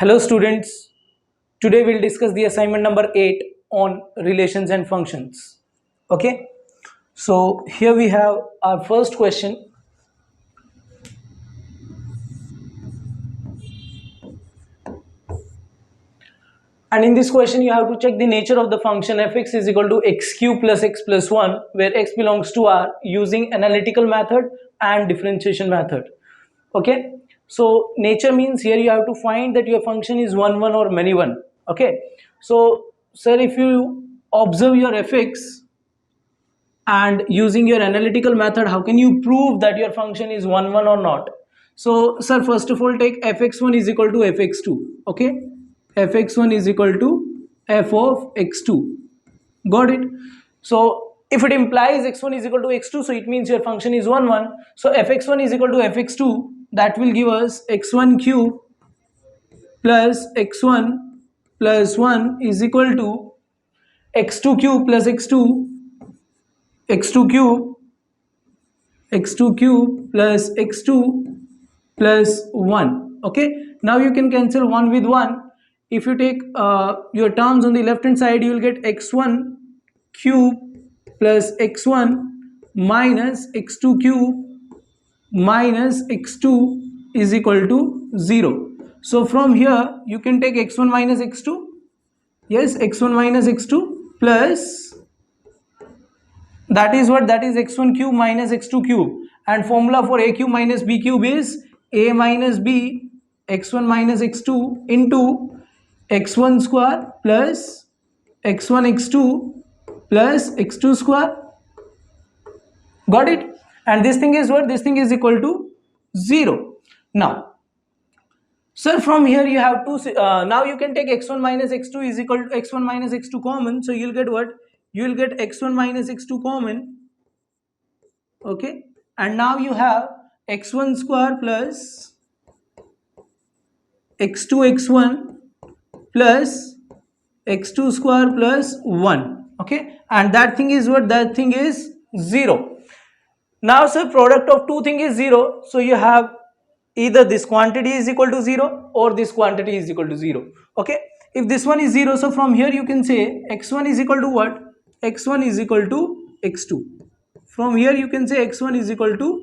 Hello students, today we'll discuss the assignment number 8 on relations and functions. Okay, so here we have our first question. And in this question you have to check the nature of the function fx is equal to x cube plus x plus 1 where x belongs to r using analytical method and differentiation method. Okay, so nature means here you have to find that your function is 1 1 or many 1. Okay, so sir, if you observe your fx and using your analytical method, how can you prove that your function is 1 1 or not? So sir, first of all take fx1 is equal to fx2. Okay, fx1 is equal to f of x2. Got it? So if it implies x1 is equal to x2, so it means your function is 1 1. So fx1 is equal to fx2, that will give us x1 cube plus x1 plus 1 is equal to x2 cube plus x2 cube plus x2 plus 1. Okay, now you can cancel 1 with 1. If you take your terms on the left hand side, you will get x1 cube plus x1 minus x2 cube minus x2 is equal to 0. So from here you can take x1 minus x2. Yes, x1 minus x2 plus, that is what, that is x1 cube minus x2 cube, and formula for a cube minus b cube is a minus b x1 minus x2 into x1 square plus x1 x2 plus x2 square. Got it? And this thing is what? This thing is equal to 0. Now sir, from here you have to now you can take x1 minus x2 is equal to x1 minus x2 common, so you'll get what? You will get x1 minus x2 common. Okay, and now you have x1 square plus x2 x1 plus x2 square plus 1. Okay, and that thing is what? That thing is 0. Now sir, product of two things is 0, so you have either this quantity is equal to 0 or this quantity is equal to 0. Okay, if this one is 0, so from here you can say x1 is equal to what? X1 is equal to x2. From here you can say x1 is equal to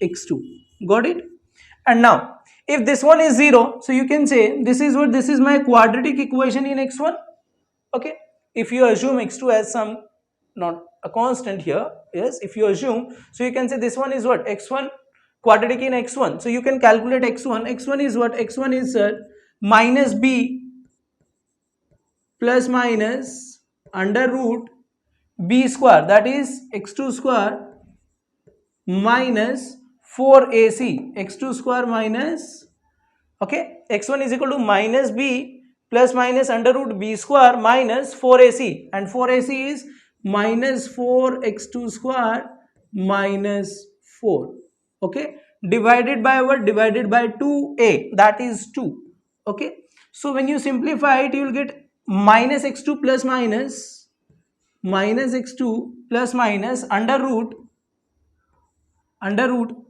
x2. Got it? And now if this one is 0, so you can say this is what? This is my quadratic equation in x1. Okay, if you assume x2 as some, not a constant here, yes, if you assume, so you can say this one is what? X1 quadratic in x1. So you can calculate x1. x1 is what? X1 is minus b plus minus under root b square, that is x2 square minus 4ac, x2 square minus, okay, x1 is equal to minus b plus minus under root b square minus 4ac, and 4ac is minus 4x2 square minus 4. Okay, divided by what? Divided by 2a, that is 2. Okay, so when you simplify it, you will get minus x2 plus minus x2 plus minus under root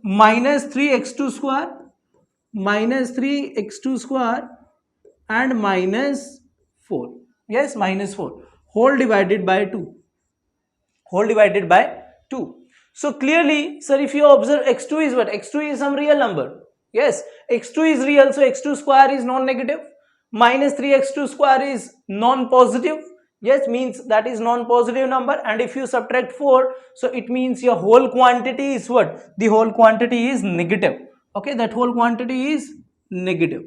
minus 3x2 square and minus 4. Yes, minus 4 whole divided by 2. So clearly sir, if you observe x2 is what? X2 is some real number. Yes, x2 is real, so x2 square is non-negative, minus 3x2 square is non-positive. Yes, means that is non-positive number, and if you subtract 4, so it means your whole quantity is what? The whole quantity is negative. Okay, that whole quantity is negative.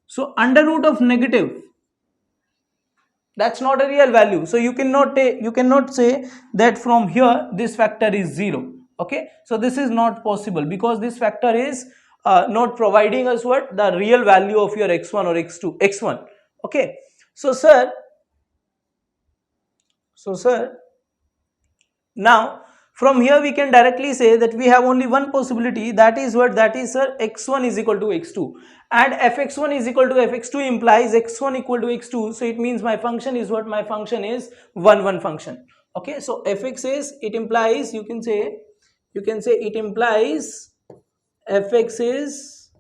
So under root of negative, that's not a real value, so you cannot say that from here this factor is 0. Okay, so this is not possible because this factor is not providing us what? The real value of your x1 or x1. Okay, so sir, now from here we can directly say that we have only one possibility, that is what? That is sir, x1 is equal to x2, and fx1 is equal to fx2 implies x1 equal to x2, so it means my function is what? My function is 1 1 function. Okay, so fx is, it implies, you can say it implies fx is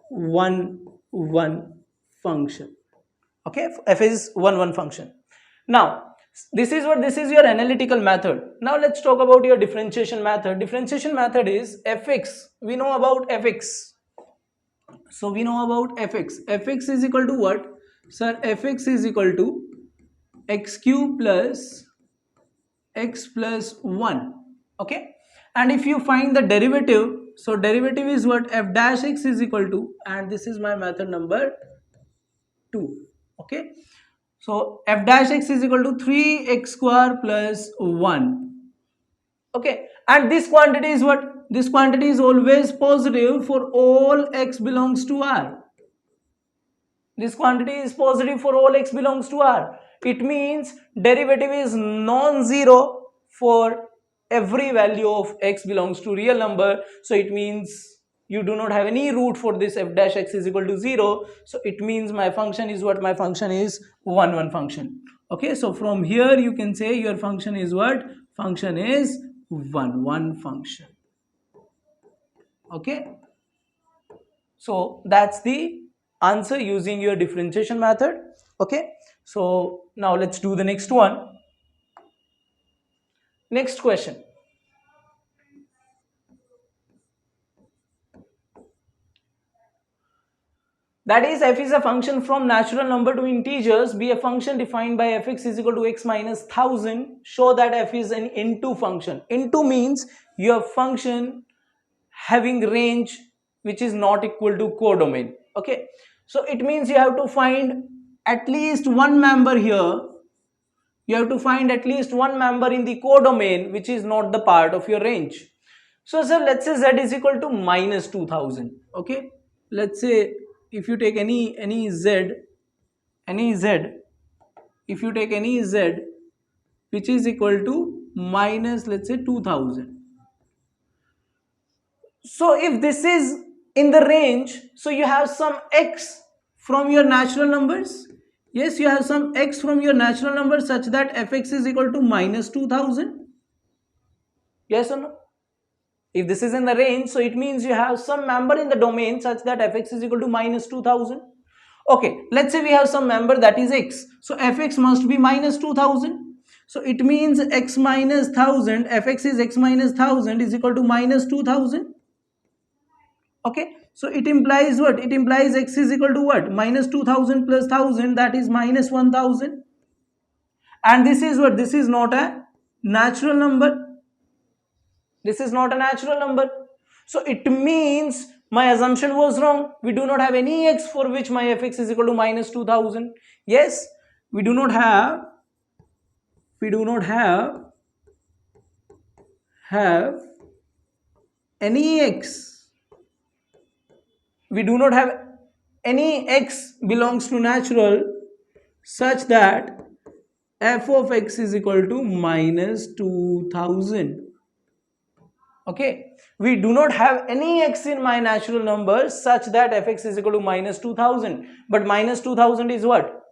1 one function. Okay, f is one function. Now this is your analytical method. Now let's talk about your differentiation method. Differentiation method is fx. We know about fx. So we know about fx. Fx is equal to what? Sir, fx is equal to x cube plus x plus 1. Okay, and if you find the derivative, so derivative is what? F dash x is equal to, and this is my method number 2. Okay, so f dash x is equal to 3x square plus 1. Okay, and this quantity is what? This quantity is always positive for all x belongs to R. This quantity is positive for all x belongs to R. It means derivative is non-zero for every value of x belongs to real number. So it means you do not have any root for this f dash x is equal to 0. So it means my function is what? My function is one function. Okay, so from here you can say your function is what? Function is one function. Okay, so that's the answer using your differentiation method. Okay, so now let's do the next one. Next question. That is, f is a function from natural number to integers. Be a function defined by fx is equal to x minus 1000. Show that f is an into function. Into means your function having range which is not equal to codomain. Okay, so it means you have to find at least one member here. You have to find at least one member in the codomain which is not the part of your range. So sir, let's say z is equal to minus 2000. Okay, let's say if you take any z, if you take any z which is equal to minus, let's say 2000. So if this is in the range, so you have some x from your natural numbers. Yes, you have some x from your natural numbers such that fx is equal to minus 2000. Yes or no? If this is in the range, so it means you have some member in the domain such that fx is equal to minus 2000. Okay, let's say we have some member that is x. So fx must be minus 2000. So it means x minus 1000, fx is x minus 1000 is equal to minus 2000. Okay, so it implies what? It implies x is equal to what? Minus 2000 plus 1000, that is minus 1000. And this is what? This is not a natural number. This is not a natural number. So it means my assumption was wrong. We do not have any x for which my fx is equal to minus 2000. Yes, we do not have any x. We do not have any x belongs to natural such that f of x is equal to minus 2000. Okay, we do not have any x in my natural numbers such that fx is equal to minus 2000, but minus 2000 is what?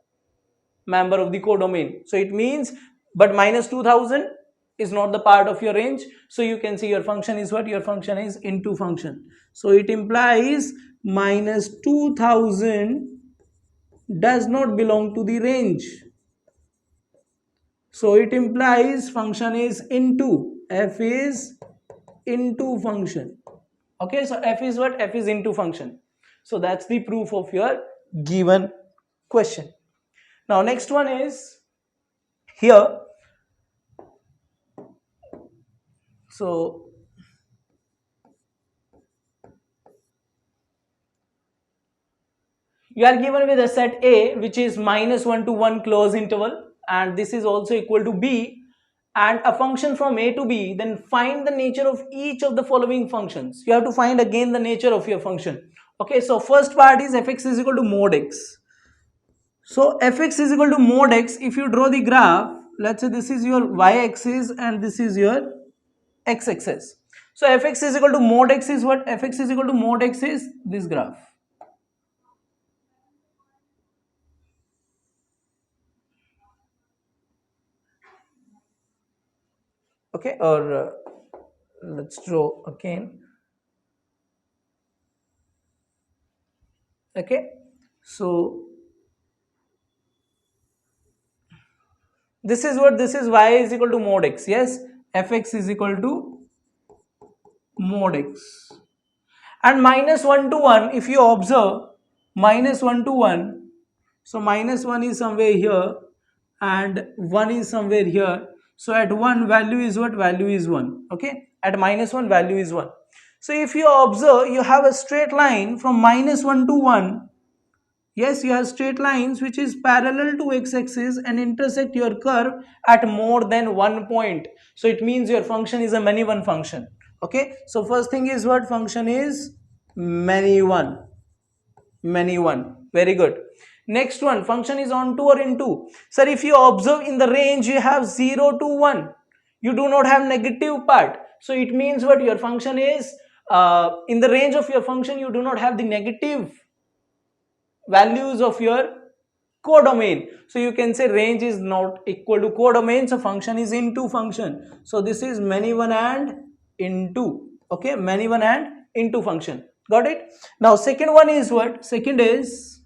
Member of the codomain. So it means, but minus 2000 is not the part of your range. So you can see your function is what? Your function is into function. So it implies minus 2000 does not belong to the range. So it implies function is into, f is into function. Okay, so f is what? F is into function. So that's the proof of your given question. Now next one is here. So you are given with a set A which is minus 1 to 1 close interval, and this is also equal to B, and a function from A to B. Then find the nature of each of the following functions. You have to find again the nature of your function. Okay, so first part is fx is equal to mod x. So fx is equal to mod x. If you draw the graph, let's say this is your y-axis and this is your x-axis. So fx is equal to mod x is what? Fx is equal to mod x is this graph. Okay, or let's draw again. Okay, So this is what, this is y is equal to mod x. Yes, fx is equal to mod x. And minus 1 to 1, if you observe, minus 1 to 1, so minus 1 is somewhere here and 1 is somewhere here. So at 1 value is what? Value is 1. Okay, at minus 1 value is 1. So if you observe, you have a straight line from minus 1 to 1. Yes, you have straight lines which is parallel to x-axis and intersect your curve at more than one point. So it means your function is a many one function. Okay, so first thing is what? Function is many one. Many one. Very good. Next one, function is onto or into. Sir, if you observe in the range, you have 0 to 1. You do not have negative part. So it means what? Your function is in the range of your function, you do not have the negative values of your codomain. So you can say range is not equal to codomain, so function is into function. So this is many one and into. Okay, many one and into function. Got it? Now second one is what? Second is,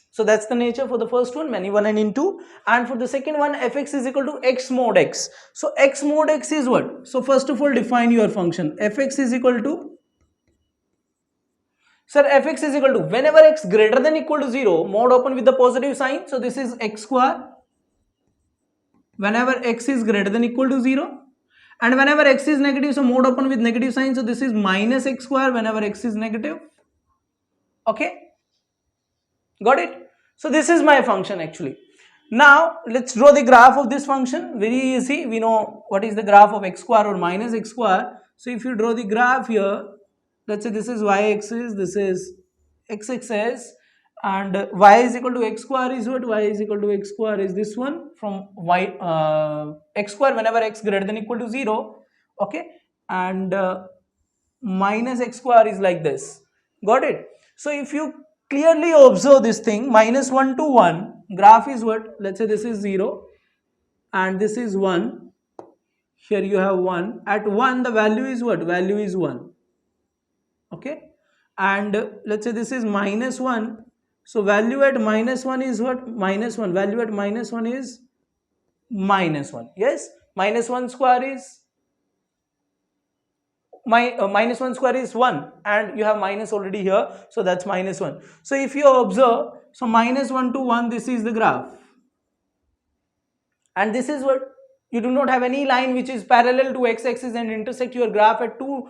so that's the nature for the first one, many one and into. And for the second one, fx is equal to x mod x. So x mod x is what? So first of all, define your function. Fx is equal to, sir, fx is equal to, whenever x greater than equal to 0, mod open with the positive sign. So this is x square. Whenever x is greater than equal to 0. And whenever x is negative, so mod open with negative sign. So this is minus x square whenever x is negative. Okay. Got it? So this is my function actually. Now let's draw the graph of this function. Very easy. We know what is the graph of x square or minus x square. So if you draw the graph here, let's say this is y-axis, this is x-axis, and y is equal to x square is what? Y is equal to x square is this one from y x square whenever x greater than equal to 0. Okay, and minus x square is like this. Got it? So if you clearly observe this thing, minus 1 to 1, graph is what? Let's say this is 0 and this is 1. Here you have 1. At 1 the value is what? Value is 1. Okay, and let's say this is minus 1. So value at minus 1 is what? Minus 1. Value at minus 1 is minus 1. Yes, minus 1 square is minus 1 square is 1, and you have minus already here, so that's minus 1. So if you observe, so minus 1 to 1, this is the graph, and this is what? You do not have any line which is parallel to x-axis and intersect your graph at 2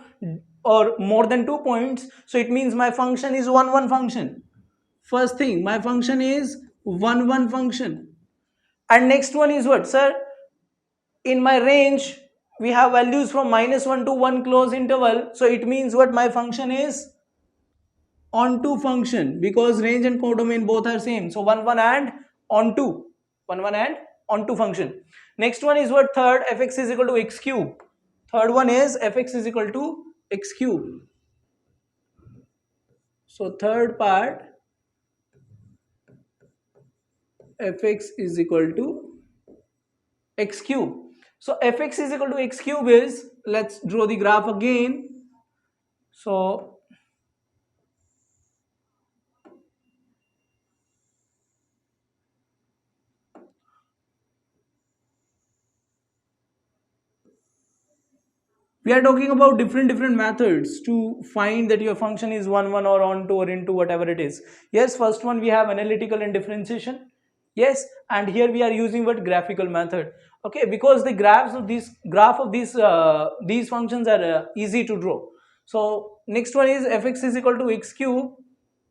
or more than 2 points. So it means my function is 1 1 function. First thing, my function is 1 1 function. And next one is what? Sir, in my range we have values from minus 1 to 1 close interval. So it means what? My function is onto function, because range and codomain both are same. So 1 1 and onto. 1 1 and onto function. Next one is what? Third, fx is equal to x cube. Third one is fx is equal to x cube. So third part, fx is equal to x cube. So fx is equal to x cube is, let's draw the graph again. So we are talking about different methods to find that your function is 1 1 or onto or into, whatever it is. Yes, first one we have analytical and differentiation. Yes, and here we are using what? Graphical method. Okay, because the graph of these functions are easy to draw. So next one is fx is equal to x cube.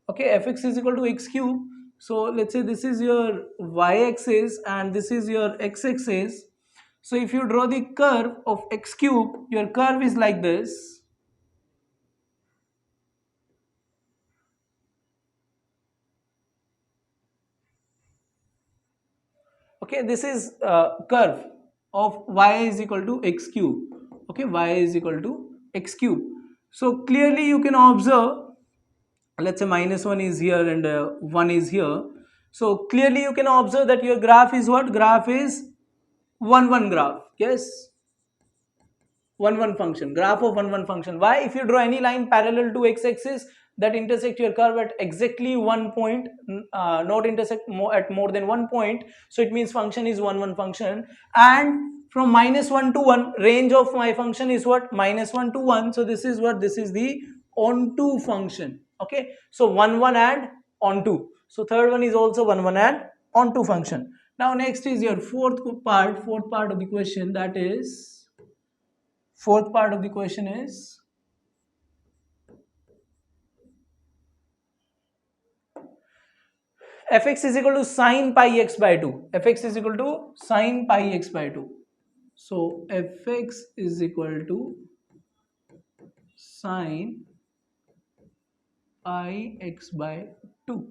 Okay, fx is equal to x cube. So let's say this is your y-axis and this is your x-axis. So if you draw the curve of x cube, your curve is like this. Okay, this is curve of y is equal to x cube. Okay, y is equal to x cube. So clearly you can observe, let's say minus 1 is here and 1 is here. So clearly you can observe that your graph is what? Graph is 1 1 graph. Yes, 1 1 function, graph of 1 1 function. Why? If you draw any line parallel to x-axis, that intersect your curve at exactly one point, not intersect at more than one point, so it means function is one function. And from -1 to 1, range of my function is what? -1 to 1. So this is what? This is the onto function. Okay, so 1 1 and onto. So third one is also 1 1 and onto function. Now next is your fourth part of the question, that is fourth part of the question is fx is equal to sine pi x by 2. Fx is equal to sine pi x by 2. So fx is equal to sine pi x by 2.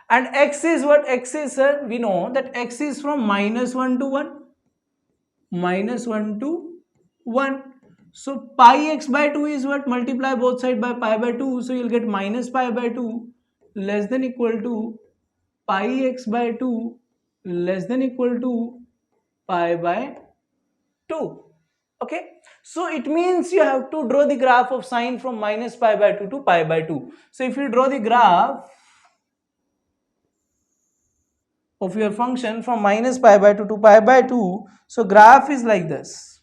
And x is what? X is, sir, we know that x is from -1 to 1. -1 to 1. So pi x by 2 is what? Multiply both sides by pi by 2. So you'll get minus pi by 2 less than equal to pi x by 2 less than equal to pi by 2. Okay, so it means you have to draw the graph of sine from minus pi by 2 to pi by 2. So if you draw the graph of your function from minus pi by 2 to pi by 2, so graph is like this.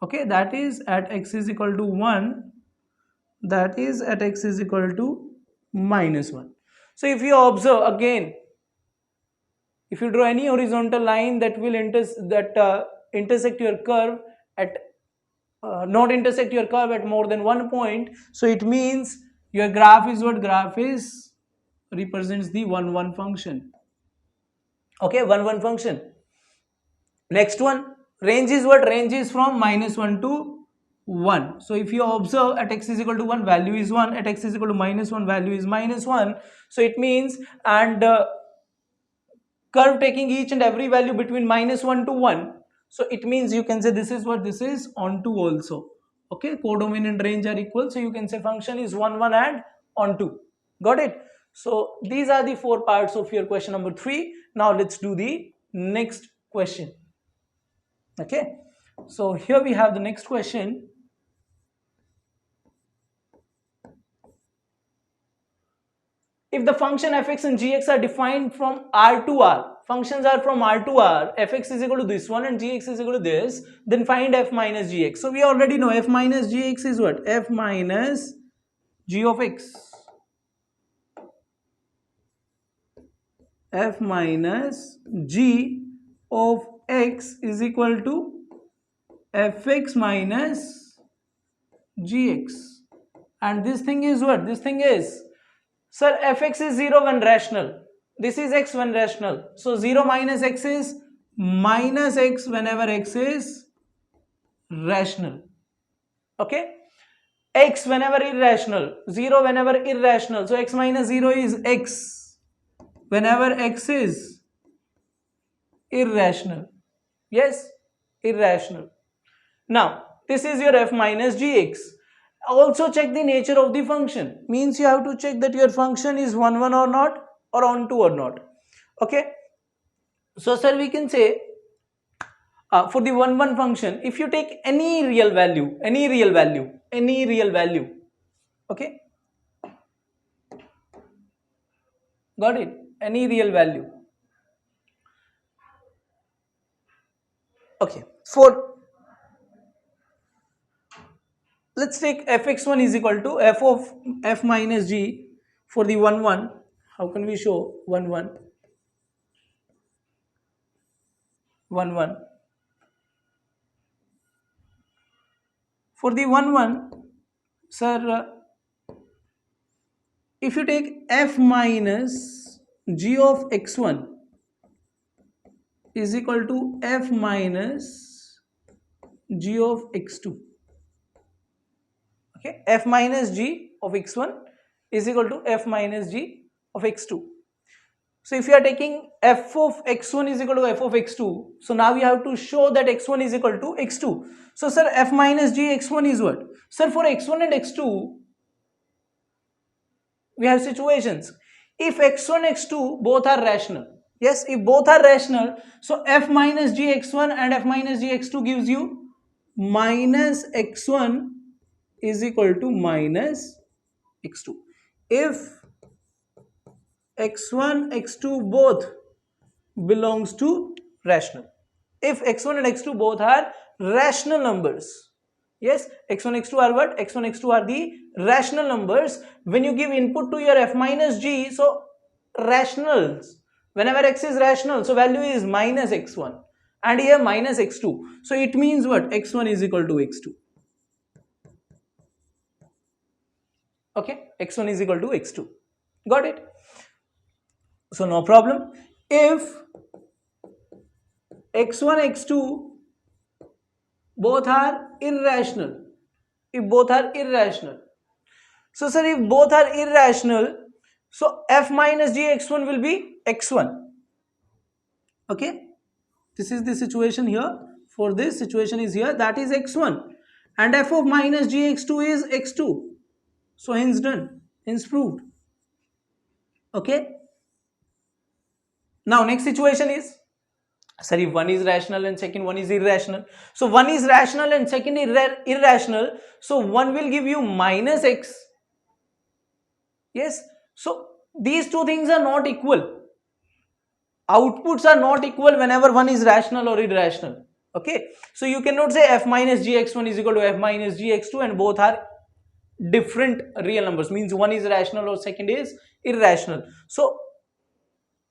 Okay, that is at x is equal to 1, that is at x is equal to -1. So if you observe again, if you draw any horizontal line that will intersect your curve at not intersect your curve at more than one point, so it means your graph is what? Graph is represents the 1 1 function. Okay, 1 1 function. Next one, range is what? Range is from -1 to 1. So if you observe at x is equal to 1, value is 1, at x is equal to -1, value is -1. So it means, and curve taking each and every value between -1 to 1, so it means you can say this is what? This is onto also. Okay, codominant range are equal, so you can say function is 1 1 and onto. Got it? So these are the four parts of your question number 3. Now let's do the next question. Okay, so here we have the next question. If the function fx and gx are defined from R to R, functions are from R to R, fx is equal to this one and gx is equal to this, then find f minus gx. So we already know f minus gx is what? F minus g of x. F minus g of x is equal to fx minus gx. And this thing is what? This thing is, sir, fx is 0 when rational. This is x when rational. So 0 minus x is minus x whenever x is rational. Okay? X whenever irrational. 0 whenever irrational. So x minus 0 is x whenever x is irrational. Yes? Irrational. Now, this is your f minus gx. Also check the nature of the function. Means you have to check that your function is 1 1 or not, or onto or not. Okay, so sir, we can say for the 1 1 function, if you take any real value, okay, got it? Any real value. Okay, for let's take fx1 is equal to f of f minus g for the 1 1. How can we show 1 1? 1 1. For the 1 1, sir, if you take f minus g of x1 is equal to f minus g of x2. Okay, f minus g of x1 is equal to f minus g of x2. So if you are taking f of x1 is equal to f of x2, so now we have to show that x1 is equal to x2. So sir, f minus g x1 is what? Sir, for x1 and x2, we have situations. If x1 x2 both are rational, yes, if both are rational, so f minus g x1 and f minus g x2 gives you minus x1 is equal to minus x2. If x1, x2 both belongs to rational. If x1 and x2 both are rational numbers. Yes, x1, x2 are what? x1, x2 are the rational numbers. When you give input to your f minus g, so rationals, whenever x is rational, so value is minus x1 and here minus x2. So it means what? x1 is equal to x2. Okay, x1 is equal to x2. Got it? So no problem. If x1, x2 both are irrational, if both are irrational, so sir, if both are irrational, so f minus g x1 will be x1. Okay, this is the situation here. For this situation is here, that is x1, and f of minus g x2 is x2. So hence done, hence proved. Okay, now next situation is, sir, if one is rational and second one is irrational, so one is rational and second irrational, so one will give you minus x. Yes, so these two things are not equal. Outputs are not equal whenever one is rational or irrational. Okay, so you cannot say f minus gx1 is equal to f minus gx2 and both are different real numbers, means one is rational or second is irrational. So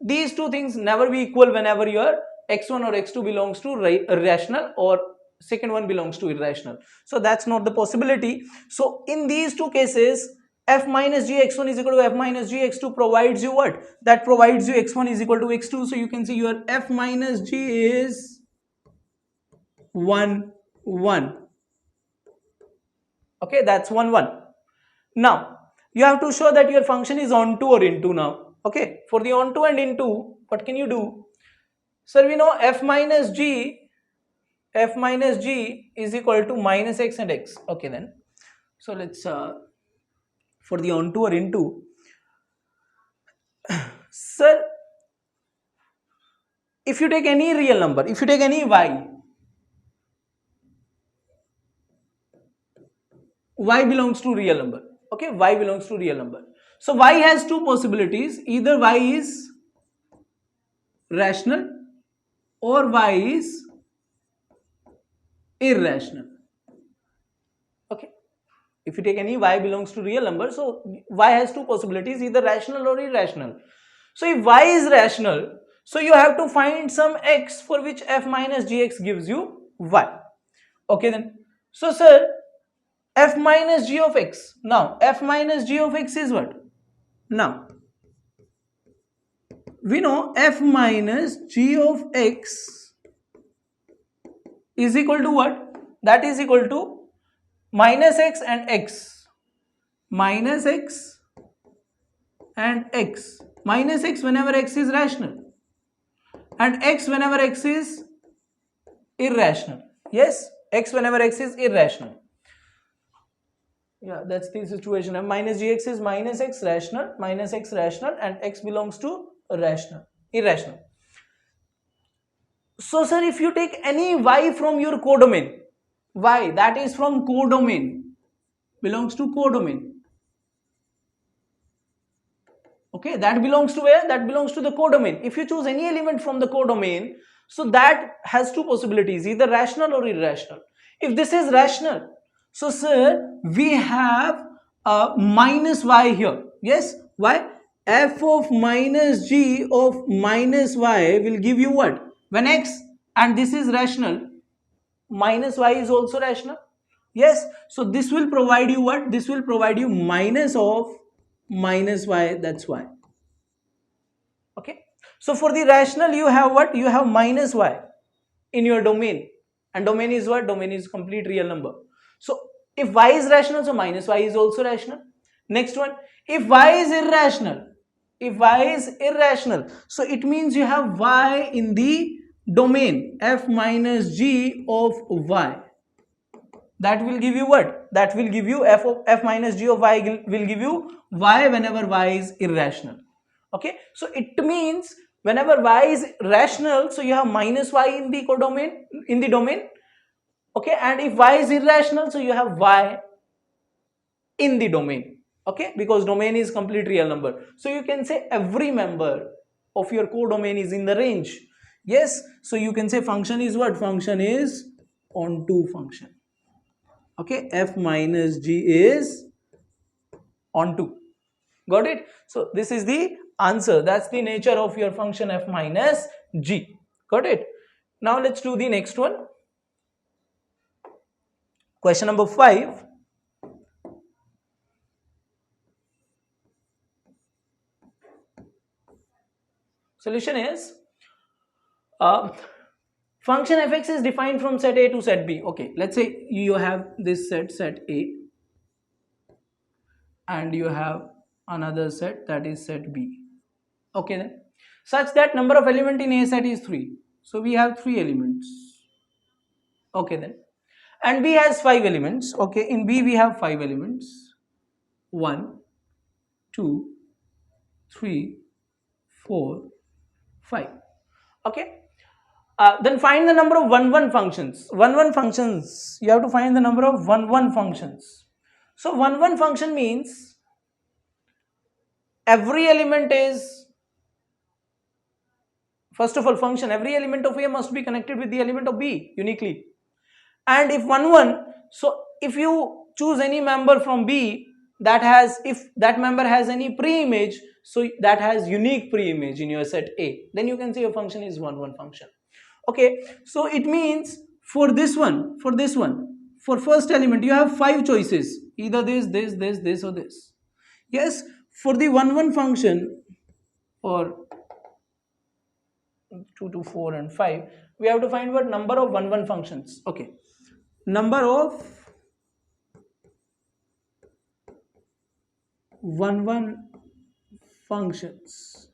these two things never be equal whenever your x1 or x2 belongs to rational or second one belongs to irrational. So that's not the possibility. So in these two cases, f minus g x1 is equal to f minus g x2 provides you what? That provides you x1 is equal to x2. So you can see your f minus g is 1 1. Okay, that's 1 1. Now you have to show that your function is onto or into now. Okay, for the onto and into, what can you do? Sir, we know f minus g is equal to minus x and x. Okay, then so let's for the onto or into, sir, if you take any real number, if you take any y belongs to real number. Okay, y belongs to real number. So y has two possibilities, either y is rational or y is irrational. Okay, if you take any y belongs to real number, so y has two possibilities, either rational or irrational. So if y is rational, so you have to find some x for which f minus gx gives you y. Okay, then so sir, f minus g of x, now f minus g of x is what? Now we know f minus g of x is equal to what? That is equal to minus x and x, minus x and x, minus x whenever x is rational and x whenever x is irrational. Yes, x whenever x is irrational. Yeah, that's the situation. And minus gx is minus x rational, and x belongs to irrational. So sir, if you take any y from your codomain, y that is from codomain, belongs to codomain. Okay, that belongs to where? That belongs to the codomain. If you choose any element from the codomain, so that has two possibilities, either rational or irrational. If this is rational, so sir, we have minus y here. Yes, why? F of minus g of minus y will give you what? When x, and this is rational, minus y is also rational. Yes, so this will provide you what? This will provide you minus of minus y, that's why. Okay, so for the rational you have what? You have minus y in your domain, and domain is what? Domain is complete real number. So if y is rational, so minus y is also rational. Next one, if y is irrational, so it means you have y in the domain f minus g of y. That will give you what? That will give you f minus g of y will give you y whenever y is irrational. Okay, so it means whenever y is rational, so you have minus y in the codomain, in the domain. Okay, and if y is irrational, so you have y in the domain. Okay, because domain is complete real number, so you can say every member of your codomain is in the range. Yes, so you can say function is what? Function is onto function. Okay, f minus g is onto. Got it? So this is the answer. That's the nature of your function f minus g. Got it? Now let's do the next one. Question number 5. Solution is function fx is defined from set A to set B. Okay, let's say you have this set A, and you have another set, that is set B. Okay, then such that number of element in A set is 3. So we have 3 elements. Okay, then, and B has 5 elements. Okay, in B we have 5 elements. 1, 2, 3, 4, 5. Okay. Then find the number of 1 functions. 1 functions. You have to find the number of 1 functions. So 1 function means every element is, first of all, function, every element of A must be connected with the element of B uniquely. And if 1, so if you choose any member from B that has, if that member has any pre-image, so that has unique pre-image in your set A, then you can say your function is 1 function. Okay, so it means for this one, for first element you have 5 choices, either this or this. Yes, for the 1 function, for 2 to 4 and 5, we have to find what number of 1 functions. Okay, number of 1 functions.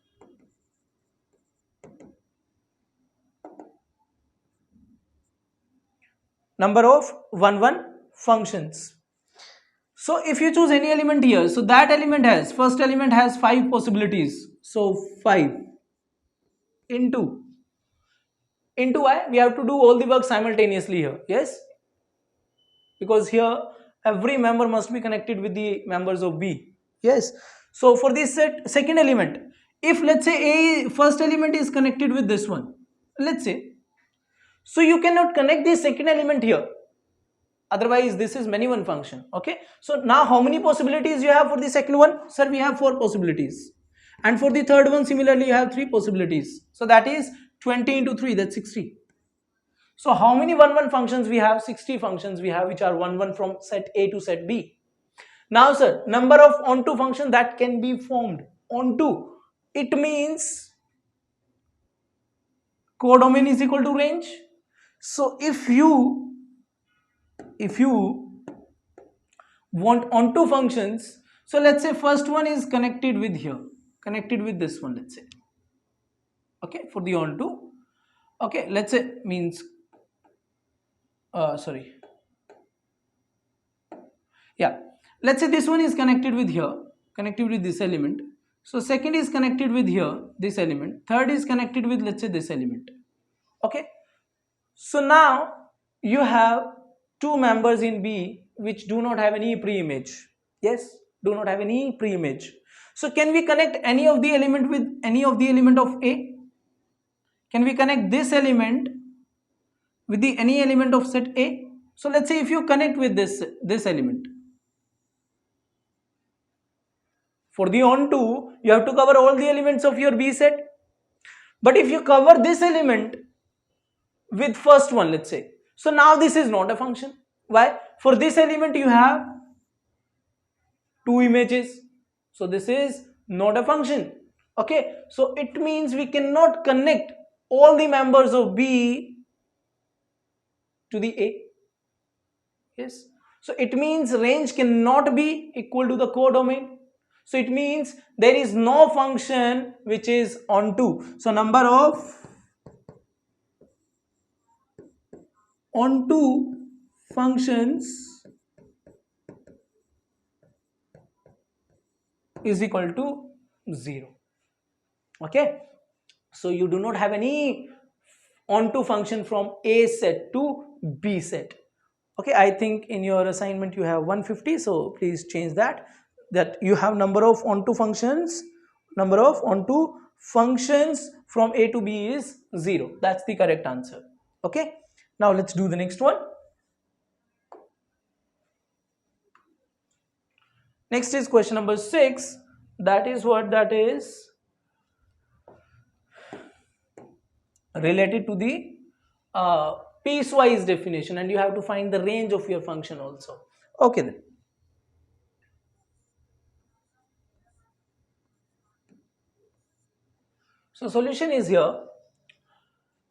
Number of 1 functions. So if you choose any element here, so that element has, first element has 5 possibilities. So 5 into I, we have to do all the work simultaneously here. Yes, because here every member must be connected with the members of B. Yes, so for this set, second element, if let's say A first element is connected with this one, let's say, so you cannot connect the second element here, otherwise this is many 1 function. Okay, so now how many possibilities you have for the second one? Sir, we have 4 possibilities, and for the third one similarly you have 3 possibilities, so that is 20 into 3, that's 60. So how many 1 functions we have? 60 functions we have, which are 1 from set A to set B. Now sir, number of onto function that can be formed. Onto, it means codomain is equal to range. So if you want onto functions, so let's say first one is connected with here, connected with this one, let's say. Okay, for the onto, okay, let's say means sorry, yeah, let's say this one is connected with here, connected with this element. So second is connected with here, this element. Third is connected with, let's say, this element. Okay, so now you have 2 members in B which do not have any pre-image. Yes, do not have any pre-image. So can we connect any of the element with any of the element of A? Can we connect this element with the any element of set A? So let's say if you connect with this element, for the onto, you have to cover all the elements of your B set. But if you cover this element with first one, let's say, so now this is not a function. Why? For this element you have 2 images, so this is not a function. Okay, so it means we cannot connect all the members of B to the A. Yes, so it means range cannot be equal to the codomain. So it means there is no function which is onto. So number of onto functions is equal to 0. Okay, so you do not have any onto function from A set to B set. Okay, I think in your assignment you have 150, so please change that you have number of onto functions from A to B is 0. That's the correct answer. Okay, now let's do the next one. Next is question number 6. That is related to the piecewise definition, and you have to find the range of your function also. Okay then. So solution is here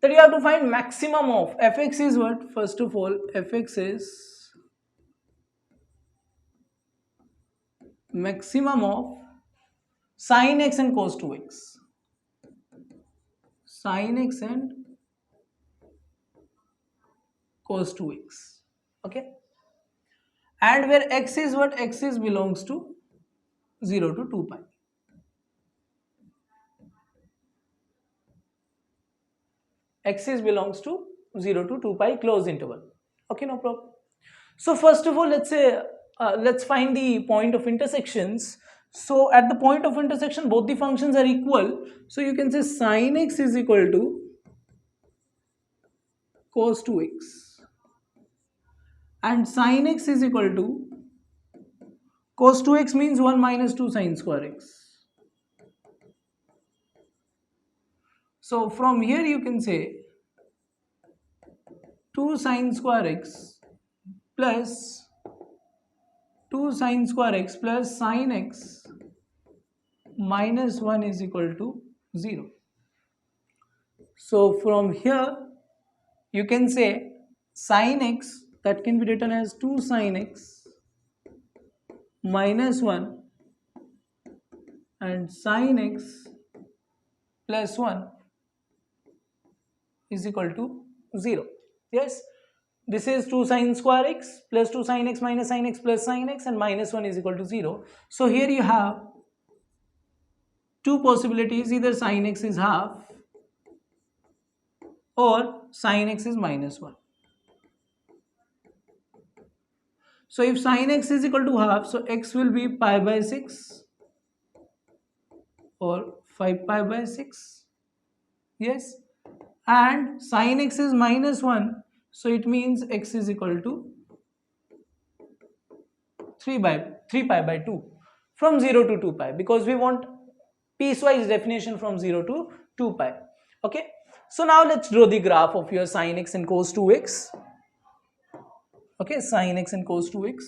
that you have to find maximum of fx is what? First of all, fx is maximum of sin x and cos 2x. Sin x and cos 2x. Okay. And where x is what? X is belongs to 0 to 2 pi. X is belongs to 0 to 2 pi closed interval. Okay, no problem. So first of all, let's find the point of intersections. So at the point of intersection, both the functions are equal. So you can say sin x is equal to cos 2x, and sin x is equal to cos 2x means 1 minus 2 sin square x. So from here you can say 2 sin square x plus 2 sin square x plus sin x minus 1 is equal to 0. So from here you can say sin x, that can be written as 2 sin x minus 1 and sin x plus 1 is equal to 0. Yes, this is 2 sin square x plus 2 sin x minus sin x plus sin x, and minus 1 is equal to 0. So here you have two possibilities, either sin x is half or sin x is minus 1. So if sin x is equal to half, so x will be pi by 6 or 5 pi by 6. Yes, and sin x is minus 1, so it means x is equal to 3 pi by 2 from 0 to 2 pi, because we want piecewise definition from 0 to 2 pi. Okay, so now let's draw the graph of your sin x and cos 2x. Okay, sin x and cos 2x.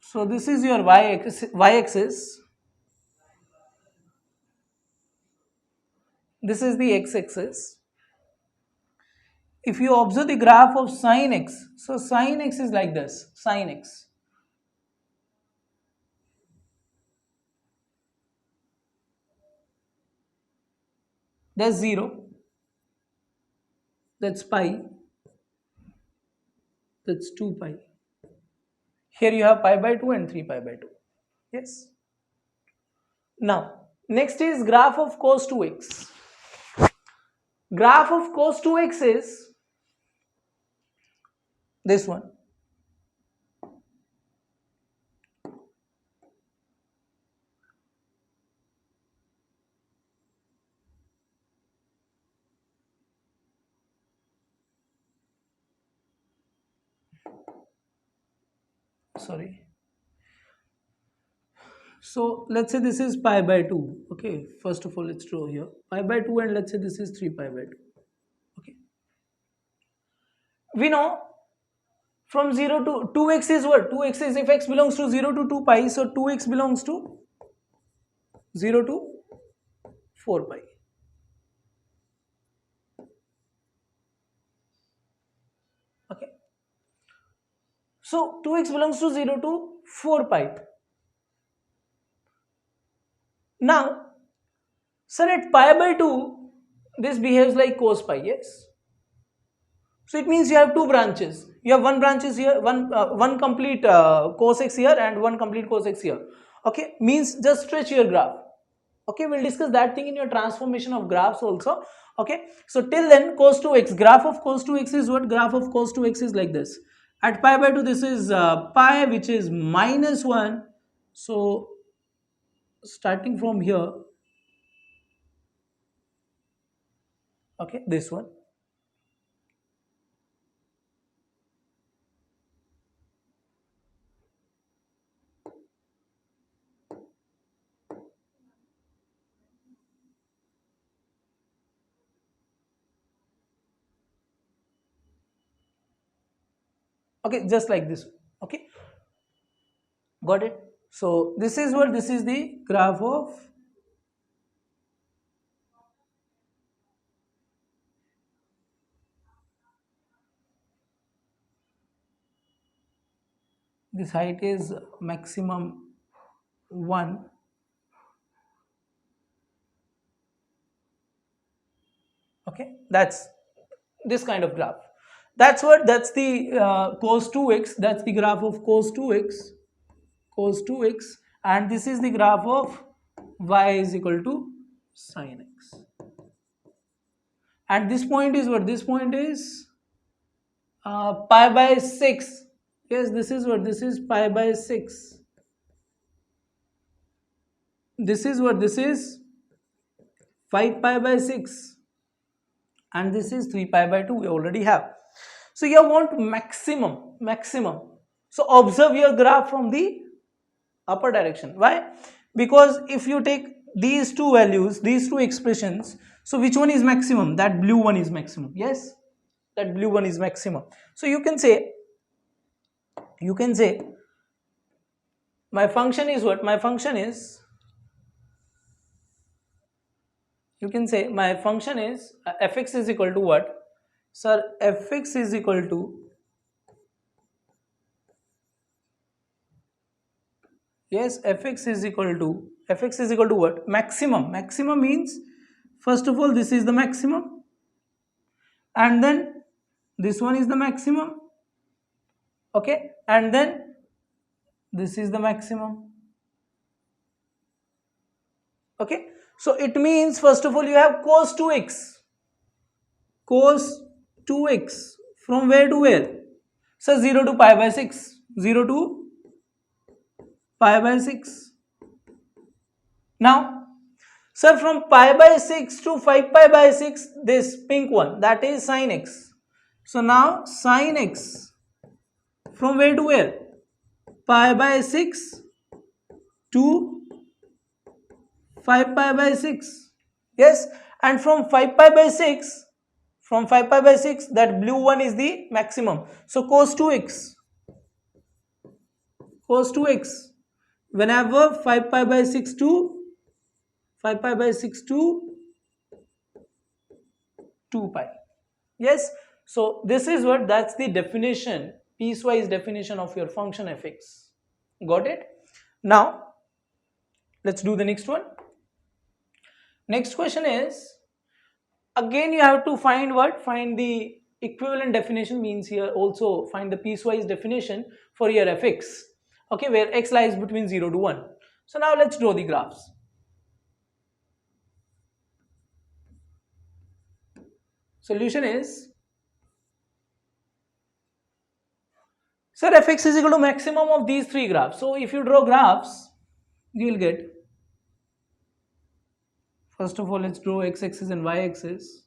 So this is your y-axis. This is the x-axis. If you observe the graph of sin x, so sin x is like this, sin x. That's 0, that's pi, that's 2 pi. Here you have pi by 2 and 3 pi by 2. Yes. Now, next is graph of cos 2x. Graph of cos 2x is this one. Sorry. So let's say this is pi by 2. Okay, first of all let's draw here pi by 2, and let's say this is 3 pi by 2. Okay, we know from 0 to 2x is what? 2x is, if x belongs to 0 to 2 pi, so 2x belongs to 0 to 4 pi. Okay, so 2x belongs to 0 to 4 pi. Now, sir, at pi by 2, this behaves like cos pi, yes? So it means you have two branches. You have one branch is here, one complete cos x here and one complete cos x here. Okay, means just stretch your graph. Okay, we'll discuss that thing in your transformation of graphs also. Okay, so till then cos 2x, graph of cos 2x is what? Graph of cos 2x is like this. At pi by 2, this is pi, which is -1. So starting from here, okay, this one. Okay, just like this. Okay, got it. So this is what? This is the graph of this height is maximum 1. Okay, that's this kind of graph. That's what? That's the cos 2x. That's the graph of cos 2x, cos 2x, and this is the graph of y is equal to sin x. And this point is what? This point is pi by 6. Yes, this is what? This is pi by 6. This is what? This is 5 pi by 6. And this is 3 pi by 2. We already have. So you want maximum. So observe your graph from the upper direction. Why? Because if you take these two values, these two expressions, so which one is maximum? That blue one is maximum. Yes, that blue one is maximum. So you can say my function is what? My function is, you can say my function is fx is equal to what? Sir, fx is equal to, yes, fx is equal to what? Maximum means, first of all, this is the maximum, and then this one is the maximum. Okay, and then this is the maximum. Okay, so it means, first of all, you have cos 2x. Cos 2x from where to where? So 0 to pi by 6. 0 to pi by 6. Now, sir, from pi by 6 to 5 pi by 6, this pink one, that is sin x. So now sin x from where to where? Pi by 6 to 5 pi by 6. Yes, and from 5 pi by 6, that blue one is the maximum. So cos 2x, whenever 5 pi by 6 to 2 pi. Yes, so this is what? That's the definition, piecewise definition of your function fx. Got it? Now let's do the next one. Next question is, again you have to find what? Find the equivalent definition, means here also find the piecewise definition for your fx. Okay, where x lies between 0 to 1. So now let's draw the graphs. Solution is, sir, fx is equal to maximum of these three graphs. So if you draw graphs, you will get, first of all, let's draw x-axis and y-axis.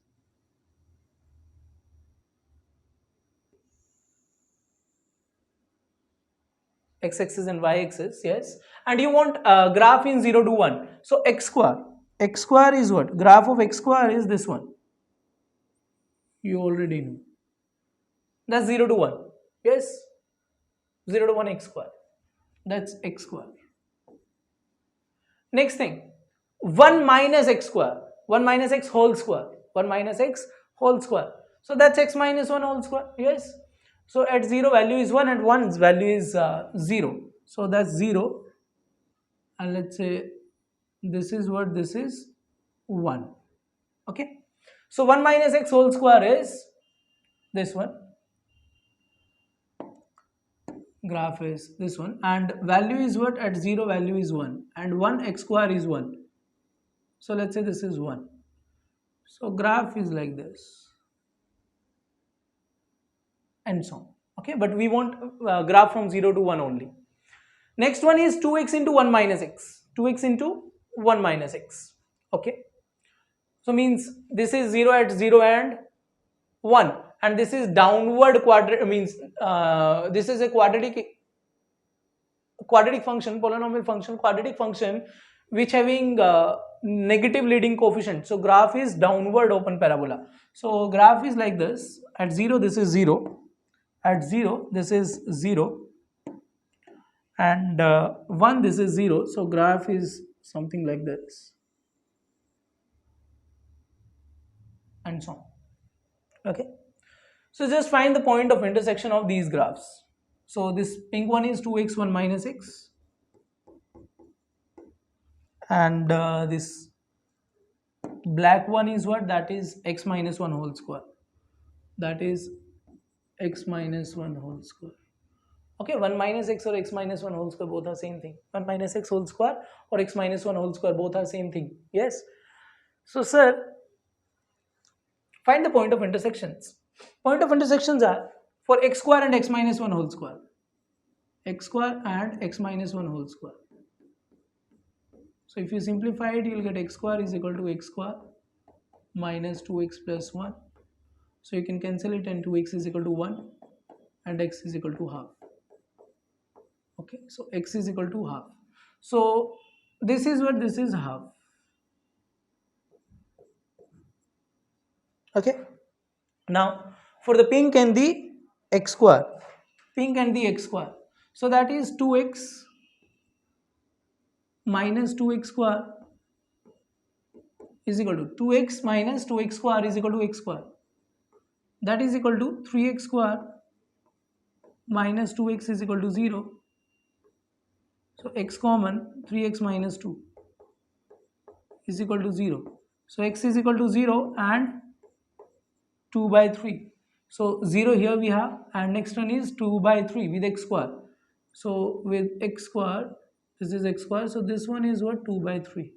X-axis and y-axis, yes. And you want graph in 0 to 1. So x square is what? Graph of x square is this one. You already know. That's 0 to 1. Yes, 0 to 1 x square. That's x square. Next thing, 1 minus x square. 1 minus x whole square. 1 minus x whole square. So that's x minus 1 whole square. Yes. So at 0 value is 1 and 1's value is 0. So that's 0. And let's say this is what? This is 1. Okay. So 1 minus x whole square is this one. Graph is this one, and value is what? At 0 value is 1 and 1 x square is 1. So let's say this is 1. So graph is like this and so on. Okay, but we want graph from 0 to 1 only. Next one is 2x into 1 minus x. 2x into 1 minus x. Okay, so means this is 0 at 0 and 1, and this is downward quadratic, means this is a quadratic function, polynomial function, quadratic function, which having negative leading coefficient. So graph is downward open parabola. So graph is like this. At 0 this is 0, at 0 this is 0, and 1 this is 0. So graph is something like this and so on. Okay, so just find the point of intersection of these graphs. So this pink one is 2x 1 minus x, and this black one is what? That is x minus 1 whole square. That is x minus 1 whole square. Okay, 1 minus x or x minus 1 whole square, both are same thing. 1 minus x whole square or x minus 1 whole square, both are same thing. Yes. So sir, find the point of intersections. Point of intersections are for x square and x minus 1 whole square. X square and x minus 1 whole square. So if you simplify it, you will get x square is equal to x square minus 2x plus 1. So you can cancel it, and 2x is equal to 1 and x is equal to half. Okay, so x is equal to half. So this is what, this is half. Okay, now for the pink and the x square, pink and the x square, so that is 2x minus 2x square is equal to 2x minus 2x square is equal to x square. That is equal to 3x square minus 2x is equal to 0. So x common, 3x minus 2 is equal to 0. So x is equal to 0 and 2 by 3. So 0 here we have, and next one is 2 by 3 with x square. So with x square, this is x square, so this one is what? 2 by 3.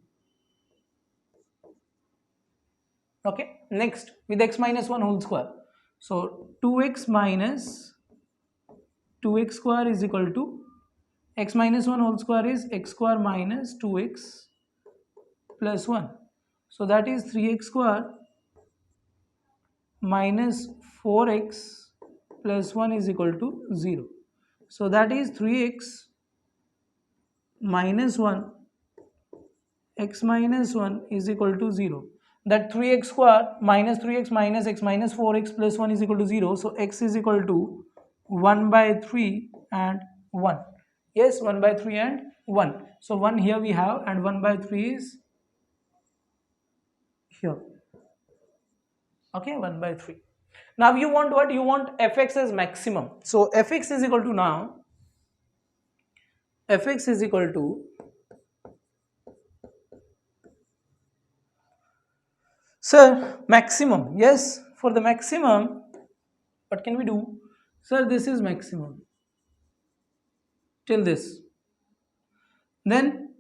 Okay, next with x minus 1 whole square. So 2x minus 2x square is equal to x minus 1 whole square is x square minus 2x plus 1. So that is 3x square minus 4x plus 1 is equal to 0. So that is 3x minus 1 x minus 1 is equal to 0. That 3x square minus 3x minus x minus 4x plus 1 is equal to 0. So x is equal to 1 by 3 and 1. Yes, 1 by 3 and 1. So 1 here we have, and 1 by 3 is here. Okay, 1 by 3. Now you want what? You want fx as maximum. So fx is equal to, now fx is equal to, sir, maximum. Yes, for the maximum, what can we do? Sir, this is maximum till this. Then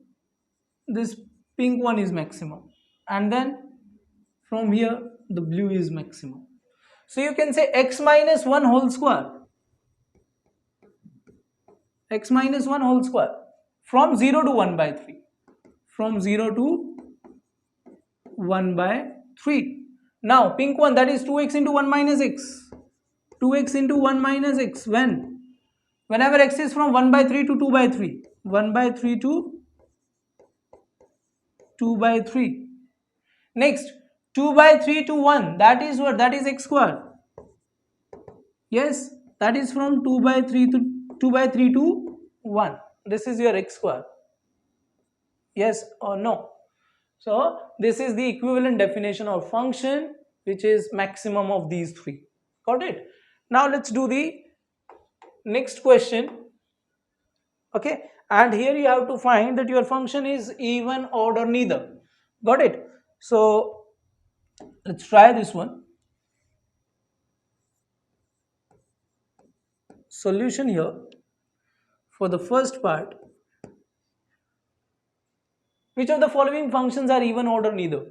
this pink one is maximum, and then from here the blue is maximum. So you can say x minus 1 whole square, x minus 1 whole square from 0 to 1 by 3, from 0 to 1 by 3. Now pink one, that is 2x into 1 minus x, 2x into 1 minus x, whenever x is from 1 by 3 to 2 by 3, 1 by 3 to 2 by 3. Next 2 by 3 to 1, that is what? That is x square. Yes, that is from 2 by 3 to 2 by 3 to 1. This is your x square. Yes or no? So this is the equivalent definition of function, which is maximum of these three. Got it? Now let's do the next question. Okay, and here you have to find that your function is even, odd, or neither. Got it? So let's try this one. Solution here for the first part. Which of the following functions are even, odd, or neither?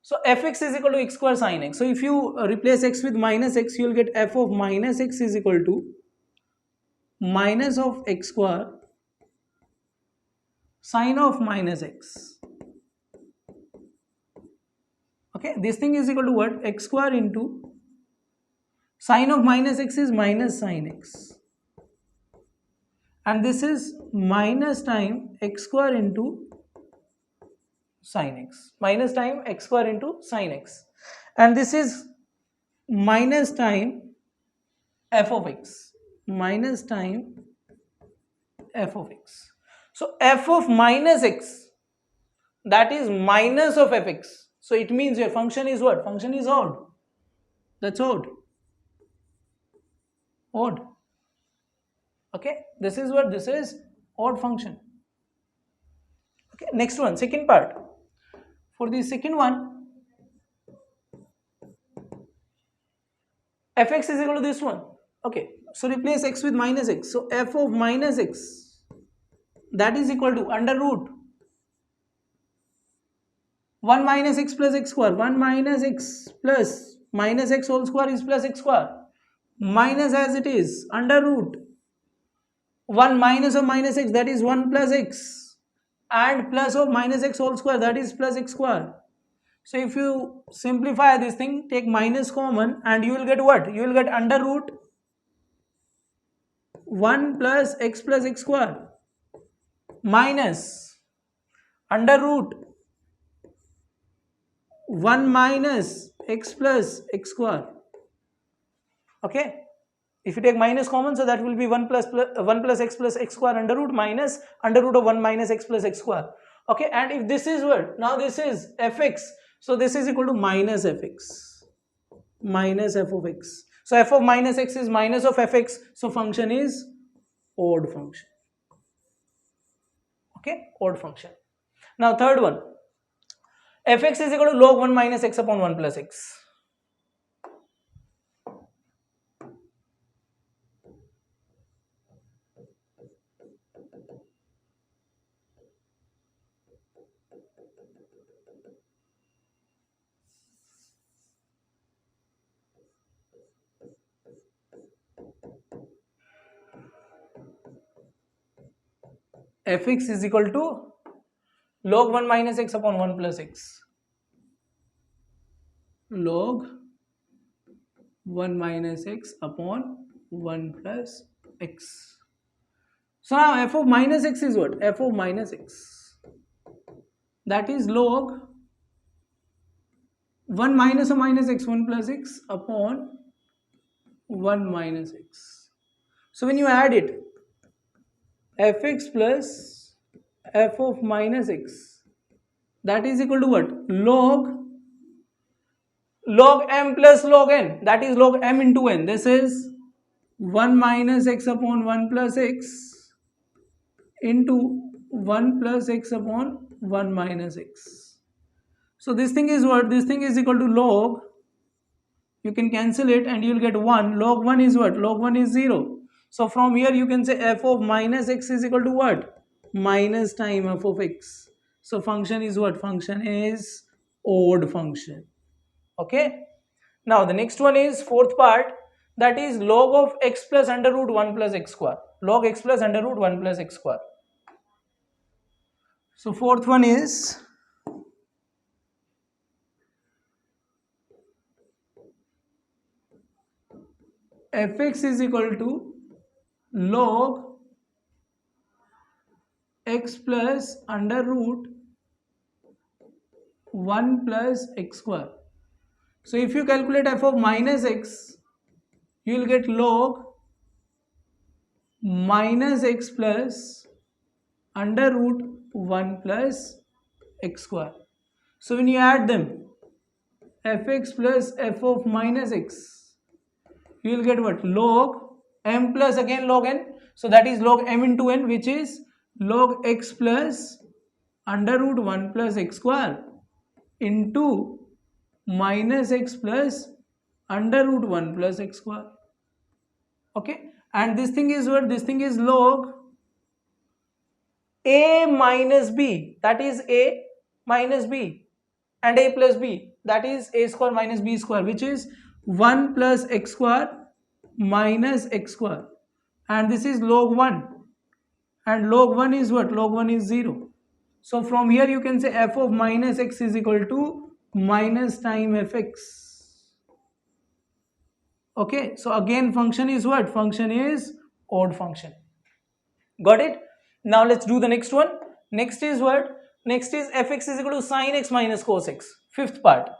So fx is equal to x square sin x. So if you replace x with minus x, you will get f of minus x is equal to minus of x square sine of minus x. Okay, this thing is equal to what? X square into sine of minus x is minus sine x, and this is minus time x square into sine x, minus time x square into sine x, and this is minus time f of x, minus time f of x. So f of minus x, that is minus of fx. So it means your function is what? Function is odd. That's odd. Odd. Okay, this is what? This is odd function. Okay, next one, second part. For the second one, fx is equal to this one. Okay, so replace x with minus x. So f of minus x, that is equal to under root 1 minus x plus x square. 1 minus x plus minus x whole square is plus x square, minus as it is under root 1 minus of minus x, that is 1 plus x, and plus of minus x whole square, that is plus x square. So if you simplify this thing, take minus common, and you will get what? You will get under root 1 plus x square minus under root 1 minus x plus x square. Okay, if you take minus common, so that will be 1 plus x plus x square under root minus under root of 1 minus x plus x square. Okay, and if this is what? Now this is fx, so this is equal to minus fx, minus f of x. So f of minus x is minus of fx, so function is odd function. Okay, odd function. Now third one, fx is equal to log 1 minus x upon 1 plus x. Fx is equal to log 1 minus x upon 1 plus x. Log 1 minus x upon 1 plus x. So now f of minus x is what? F of minus x, that is log 1 minus of minus x, 1 plus x upon 1 minus x. So when you add it, fx plus f of minus x, that is equal to what? Log m plus log n, that is log m into n. This is 1 minus x upon 1 plus x into 1 plus x upon 1 minus x. So this thing is what? This thing is equal to log, you can cancel it and you will get 1. Log 1 is what? Log 1 is 0. So from here you can say f of minus x is equal to what? Minus time f of x. So function is what? Function is odd function. Okay. Now the next one is fourth part, that is log of x plus under root 1 plus x square. Log x plus under root 1 plus x square. So fourth one is fx is equal to log x plus under root 1 plus x square. So if you calculate f of minus x, you will get log minus x plus under root 1 plus x square. So when you add them, fx plus f of minus x, you will get what? Log m plus again log n, so that is log m into n, which is log x plus under root 1 plus x square into minus x plus under root 1 plus x square. Okay, and this thing is what? This thing is log a minus b, that is a minus b, and a plus b, that is a square minus b square, which is 1 plus x square minus x square, and this is log 1, and log 1 is what? Log 1 is 0. So from here you can say f of minus x is equal to minus time fx. Okay, so again function is what? Function is odd function. Got it? Now let's do the next one. Next is what? Next is fx is equal to sin x minus cos x. Fifth part.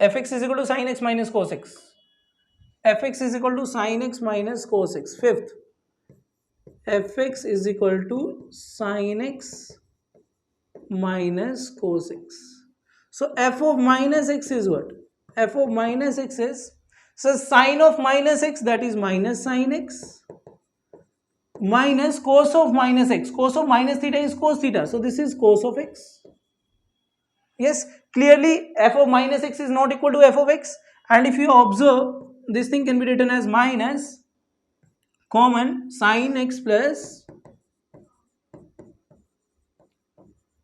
Fx is equal to sin x minus cos x. Fx is equal to sin x minus cos x. Fifth. Fx is equal to sin x minus cos x. So f of minus x is what? F of minus x is, so sine of minus x, that is minus sin x, minus cos of minus x. Cos of minus theta is cos theta. So this is cos of x. Yes, clearly f of minus x is not equal to f of x. And if you observe, this thing can be written as minus common sin x plus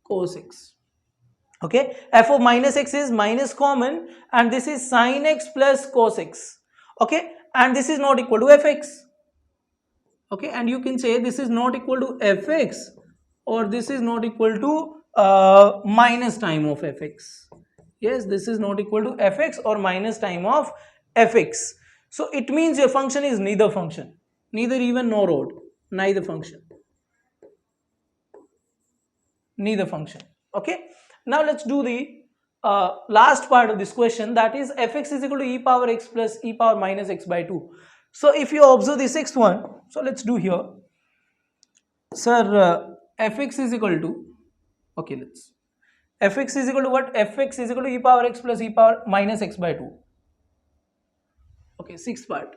cos x. Okay, f of minus x is minus common, and this is sin x plus cos x. Okay, and this is not equal to fx. Okay, and you can say this is not equal to fx, or this is not equal to minus time of fx. Yes, this is not equal to fx or minus time of fx. So it means your function is neither function, neither even nor odd, neither function, neither function. Okay, now let's do the last part of this question, that is fx is equal to e power x plus e power minus x by 2. So if you observe the sixth one, so let's do here. Sir, fx is equal to, okay, let's, fx is equal to what? Fx is equal to e power x plus e power minus x by 2. Okay, sixth part.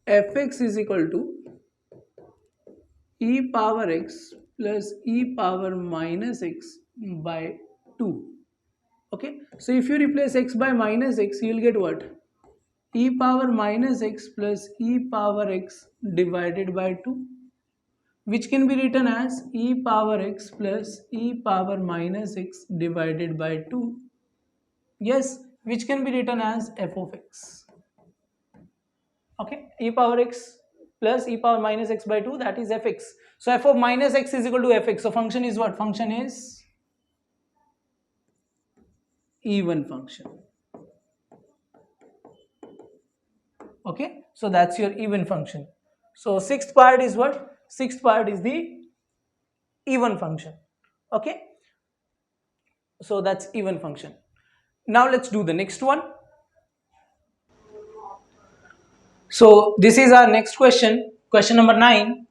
Fx is equal to e power x plus e power minus x by 2. Okay, so if you replace x by minus x, you will get what? E power minus x plus e power x divided by 2, which can be written as e power x plus e power minus x divided by 2. Yes, which can be written as f of x. Okay, e power x plus e power minus x by 2, that is fx. So f of minus x is equal to fx. So function is what? Function is even function. Okay, so that's your even function. So sixth part is what? Sixth part is the even function. Okay, so that's even function. Now let's do the next one. So this is our next question, question number 9.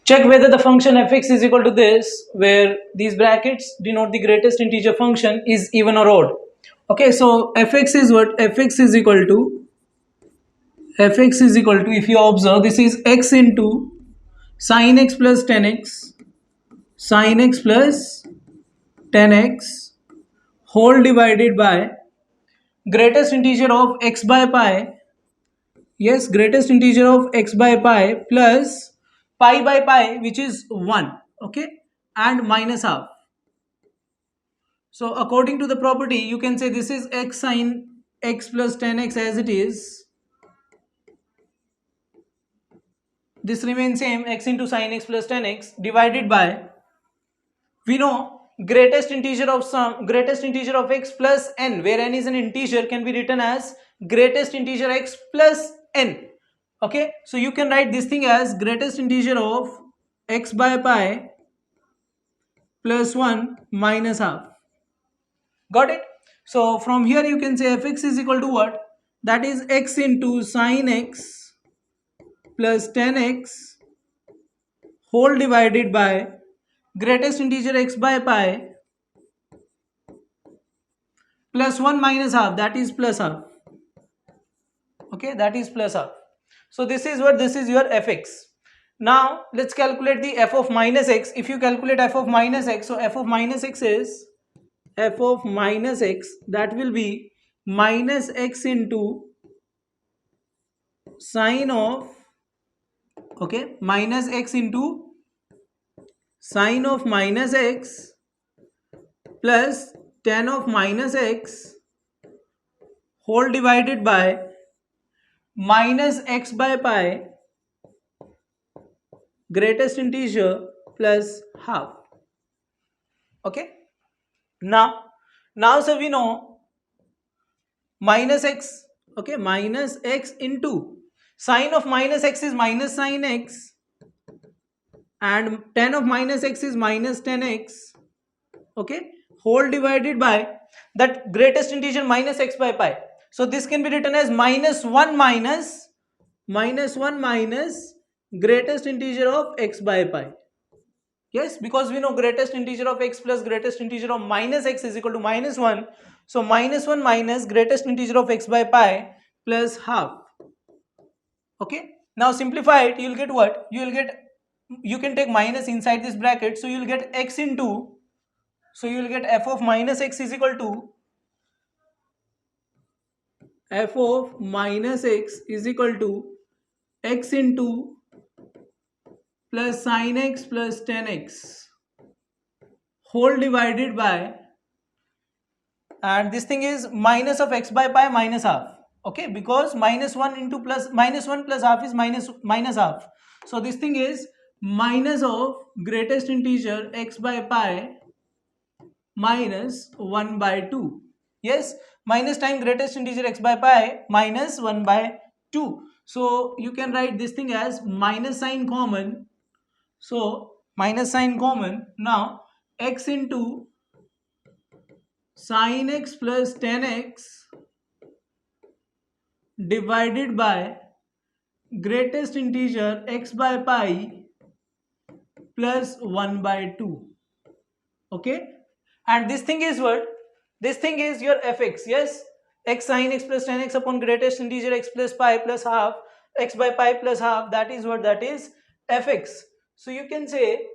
Check whether the function fx is equal to this, where these brackets denote the greatest integer function, is even or odd. Okay, so fx is what? Fx is equal to, if you observe, this is x into sin x plus 10x, sin x plus 10x whole divided by greatest integer of x by pi. Yes, greatest integer of x by pi plus pi by pi, which is 1. Okay, and minus half. So according to the property, you can say this is x sin x plus 10x as it is. This remains same, x into sin x plus 10x divided by, we know greatest integer of x plus n, where n is an integer, can be written as greatest integer x plus n. Okay, so you can write this thing as greatest integer of x by pi plus 1 minus half. Got it? So from here you can say fx is equal to what? That is x into sin x plus 10x whole divided by greatest integer x by pi plus 1 minus half, that is plus half. Okay, that is plus half. So this is what? This is your fx. Now let's calculate the f of minus x. If you calculate f of minus x, so f of minus x is f of minus x, that will be minus x into sine of, okay, minus x into sine of minus x plus tan of minus x whole divided by minus x by pi greatest integer plus half. Okay, now so we know minus x, okay, minus x into sine of minus x is minus sine x and tan of minus x is minus tan x, okay, whole divided by that greatest integer minus x by pi. So this can be written as minus 1 minus greatest integer of x by pi. Yes, because we know greatest integer of x plus greatest integer of minus x is equal to minus 1. So minus 1 minus greatest integer of x by pi plus half. Okay, now simplify it, you will get what? You will get, you can take minus inside this bracket, so you will get x into, so you will get f of minus x is equal to f of minus x is equal to x into plus sin x plus tan x whole divided by, and this thing is minus of x by pi minus half. Okay, because minus 1 into plus minus 1 plus half is minus half. So this thing is minus of greatest integer x by pi minus 1 by 2. Yes, minus time greatest integer x by pi minus 1 by 2. So you can write this thing as minus sign common. So minus sign common. Now x into sin x plus tan x divided by greatest integer x by pi plus 1 by 2. Okay, and this thing is what? This thing is your fx. Yes, x sin x plus tan x upon greatest integer x plus pi plus half x by pi plus half, that is what? That is fx. So you can say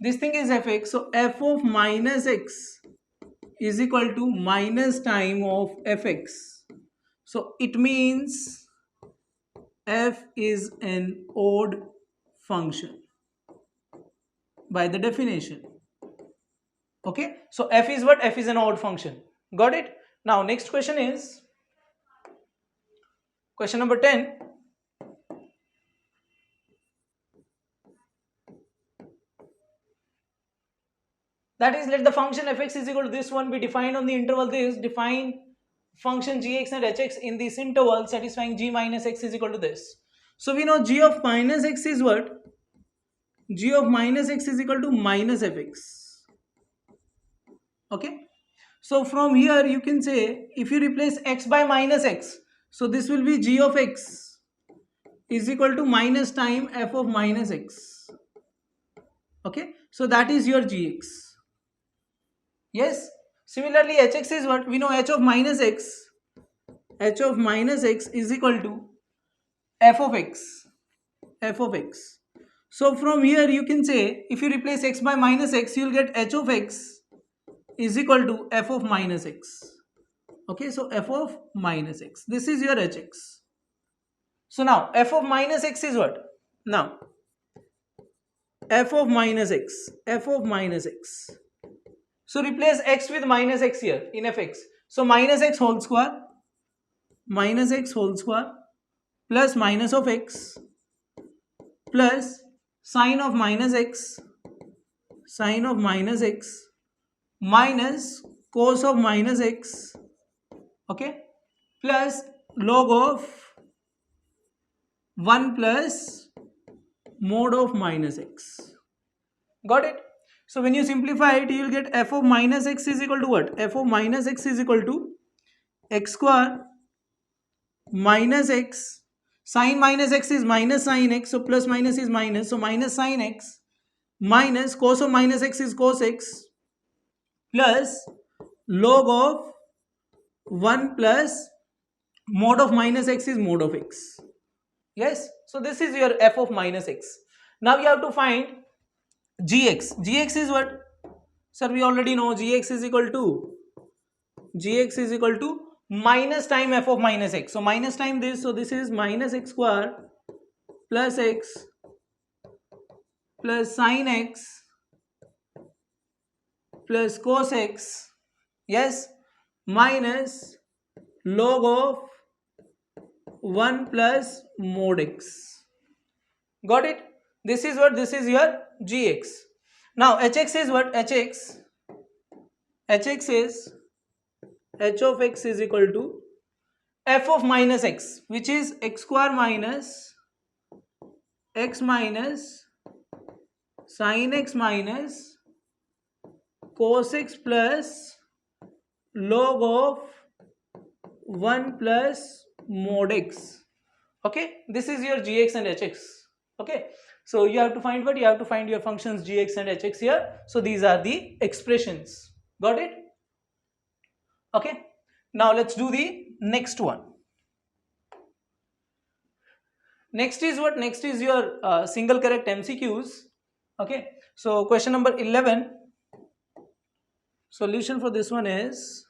this thing is fx. So f of minus x is equal to minus time of fx. So it means f is an odd function by the definition. Okay, so f is what? F is an odd function. Got it? Now next question is question number 10. That is, let the function fx is equal to this one be defined on the interval this. Define function gx and hx in this interval satisfying g minus x is equal to this. So we know g of minus x is what? G of minus x is equal to minus fx. Okay, so from here you can say if you replace x by minus x, so this will be g of x is equal to minus time f of minus x. Okay, so that is your gx. Yes, similarly hx is what? We know h of minus x. H of minus x is equal to f of x. F of x. So from here you can say if you replace x by minus x, you will get h of x is equal to f of minus x. Okay, so f of minus x. This is your hx. So now f of minus x is what? Now f of minus x. F of minus x. So replace x with minus x here in fx. So minus x whole square plus minus of x plus sine of minus x minus cos of minus x, okay, plus log of 1 plus mod of minus x. Got it? So when you simplify it, you will get f of minus x is equal to what? F of minus x is equal to x square minus x, sine minus x is minus sine x, so plus minus is minus, so minus sine x minus cos of minus x is cos x plus log of 1 plus mod of minus x is mod of x. Yes, so this is your f of minus x. Now you have to find gx. Gx is what? Sir, we already know gx is equal to minus time f of minus x. So minus time this, so this is minus x square plus x plus sin x plus cos x, yes, minus log of 1 plus mod x. Got it? This is what? This is your gx. Now hx is what? hx is h of x is equal to f of minus x, which is x square minus x minus sin x minus cos x plus log of 1 plus mod x. Okay, this is your gx and hx. Okay, so you have to find what? You have to find your functions gx and hx here. So these are the expressions. Got it? Okay, now let's do the next one. Next is what? Next is your single correct MCQs. Okay, so question number 11. Solution for this one is,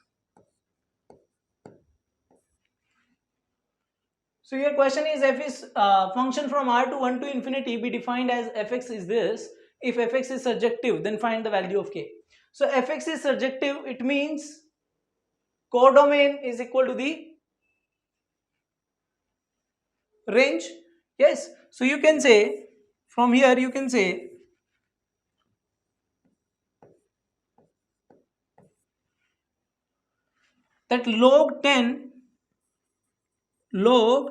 so your question is, f is function from r to 1 to infinity be defined as fx is this. If fx is surjective, then find the value of k. So fx is surjective, it means codomain is equal to the range. Yes, so you can say from here, you can say that log 10 log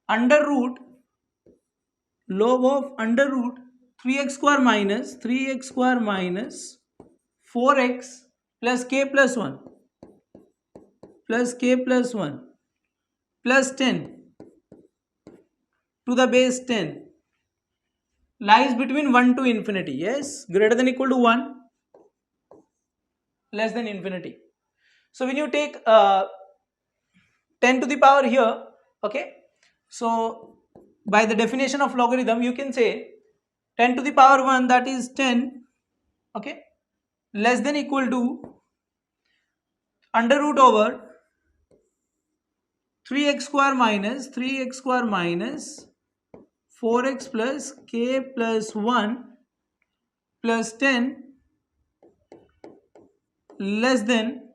under root log of under root 3x square minus 4x plus k plus 1 plus k plus 1 plus 10 to the base 10 lies between 1 to infinity. Yes, greater than equal to 1, less than infinity. So when you take 10 to the power here, okay, so by the definition of logarithm, you can say 10 to the power 1, that is 10, okay, less than equal to under root over 3x square minus 4x plus k plus 1 plus 10 less than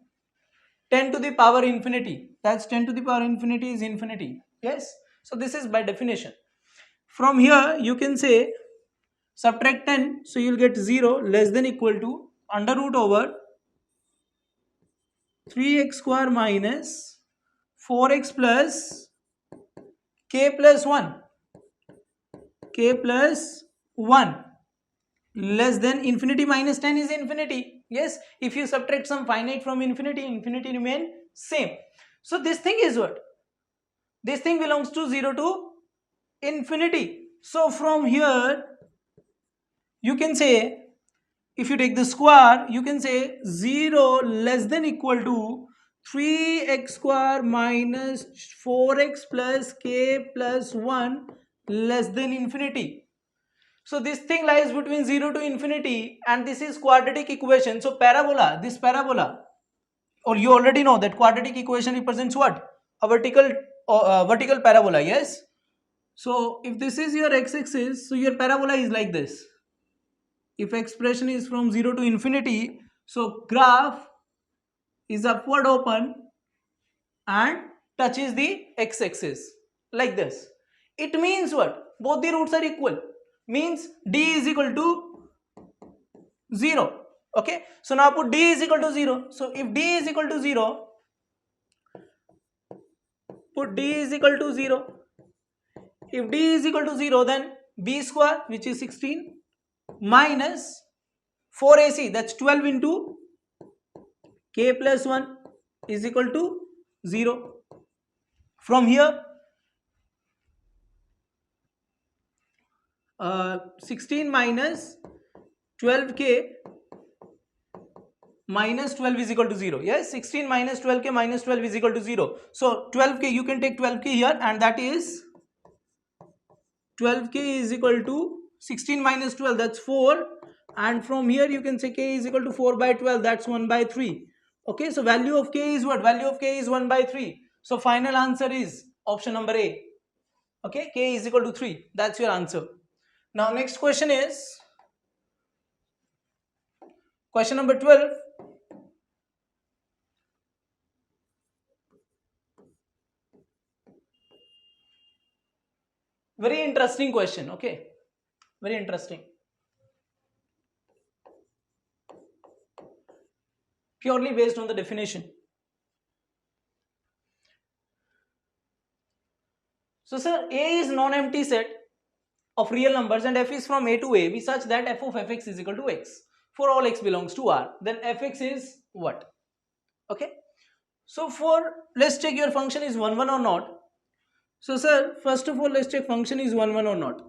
10 to the power infinity. That's 10 to the power infinity is infinity. Yes, so this is by definition. From here you can say subtract 10, so you'll get 0 less than equal to under root over 3x square minus 4x plus k plus 1 less than infinity minus 10 is infinity. Yes, if you subtract some finite from infinity, infinity remain same. So this thing is what? This thing belongs to 0 to infinity. So from here you can say, if you take the square, you can say 0 less than equal to 3x square minus 4x plus k plus 1 less than infinity. So this thing lies between 0 to infinity, and this is quadratic equation. So parabola, this parabola, or you already know that quadratic equation represents what? A vertical parabola. Yes, so if this is your x-axis, so your parabola is like this. If expression is from 0 to infinity, so graph is upward open and touches the x-axis like this. It means what? Both the roots are equal, means d is equal to 0. Okay, so now put d is equal to 0. So if d is equal to 0, put d is equal to 0. If d is equal to 0, then b square, which is 16, minus 4ac, that's 12 into k plus 1 is equal to 0. From here 16 minus 12k minus 12 is equal to 0. Yes, 16 minus 12k minus 12 is equal to 0. So 12k, you can take 12k here, and that is 12k is equal to 16 minus 12, that's 4. And from here you can say k is equal to 4 by 12, that's 1 by 3. Okay, so value of k is what? Value of k is 1 by 3. So final answer is option number A. Okay, k is equal to 3. That's your answer. Now next question is question number 12. Very interesting question. Okay, very interesting. Purely based on the definition. So sir, A is non-empty set of real numbers and f is from A to A be such that f of fx is equal to x for all x belongs to R. Then fx is what? Okay. So for, let's check your function is 1 1 or not. So sir, first of all let's check function is 1 1 or not.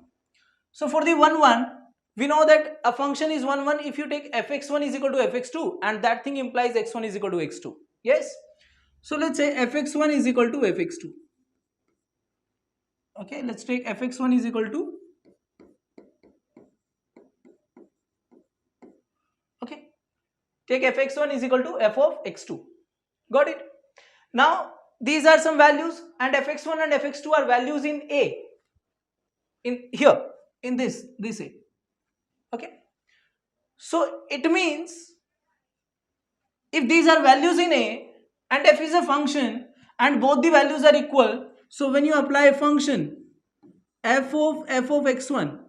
So for the 1 1, we know that a function is 1 1 if you take fx1 is equal to fx2 and that thing implies x1 is equal to x2. Yes. So let's say fx1 is equal to fx2. Okay, let's take fx1 is equal to, okay, take fx1 is equal to f of x2. Got it? Now these are some values and fx1 and fx2 are values in A, in here, in this A. Okay, so it means if these are values in A and f is a function and both the values are equal, so when you apply a function f of x1,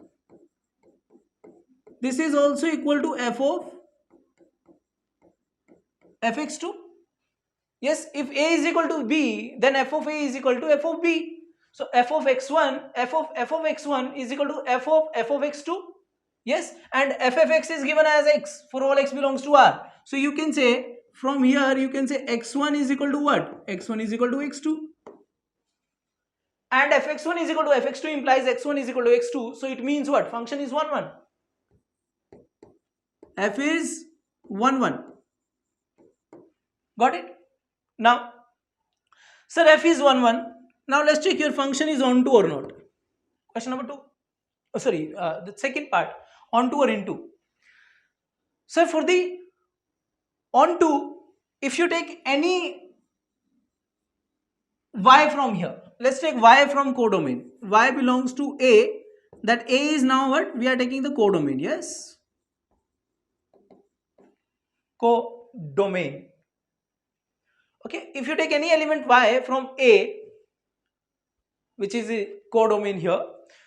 this is also equal to f of fx2. Yes, if A is equal to B, then f of A is equal to f of B. So f of x1, f of x1 is equal to f of x2. Yes, and f of x is given as x for all x belongs to R. So you can say from here you can say x1 is equal to what? X1 is equal to x2. And fx1 is equal to fx2 implies x1 is equal to x2. So it means what? Function is 1 1. F is 1 1. Got it? Now, sir, f is 1 1. Now let's check your function is onto or not. Question number 2. Oh, sorry, the second part, onto or into. So for the onto, if you take any y from here, let's take y from codomain. Y belongs to A. That A is now what? We are taking the codomain. Yes, codomain. Okay, if you take any element y from A, which is a codomain here,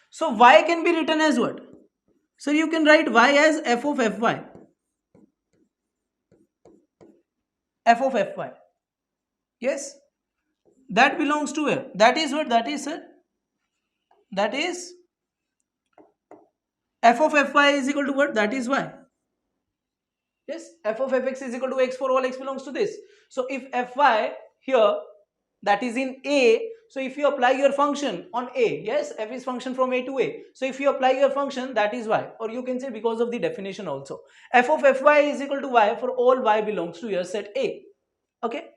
so y can be written as what? So you can write y as f of fy. F of fy. Yes, that belongs to where? That is what? That is, sir, that is f of fy is equal to what? That is y. Yes, f of fx is equal to x for all x belongs to this. So if fy here, that is in A, so if you apply your function on A, yes, f is function from A to A. So if you apply your function, that is y, or you can say because of the definition also, f of fy is equal to y for all y belongs to your set A. Okay,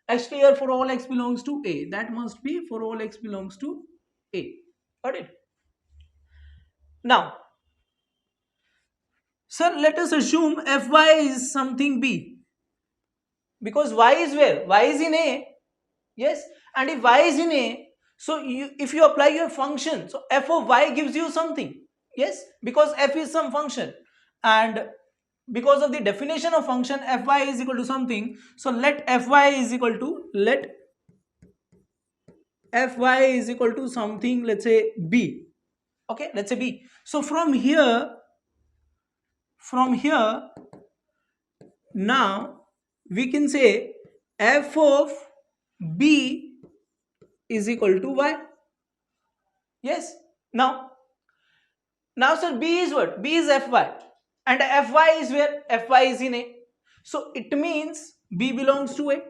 x clear for all x belongs to A. That must be for all x belongs to A. Got it? Now, sir, let us assume fy is something B, because y is where? Y is in A. Yes, and if y is in A, so if you apply your function, so f of y gives you something. Yes, because f is some function, and because of the definition of function, fy is equal to something. So let fy is equal to something, let's say B. Okay, let's say B. So from here now we can say f of B is equal to y. Yes, now sir, B is what? B is fy, and fy is where? Fy is in A. So it means B belongs to A.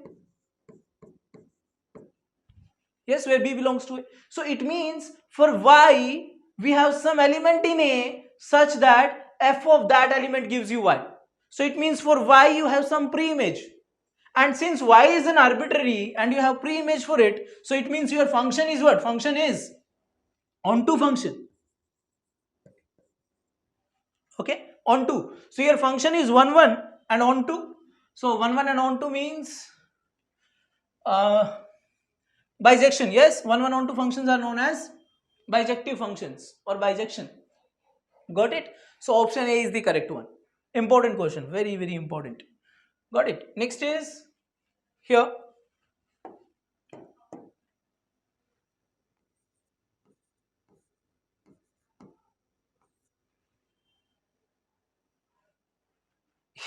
Yes, where B belongs to A. So it means for y we have some element in A such that f of that element gives you y. So it means for y you have some pre-image, and since y is an arbitrary and you have pre-image for it, so it means your function is what? Function is onto function. Okay, onto. So your function is 1 1 and onto. So 1 1 and onto means bijection. Yes, 1 1 onto functions are known as bijective functions or bijection. Got it? So option A is the correct one. Important question, very very important. Got it? Next is here.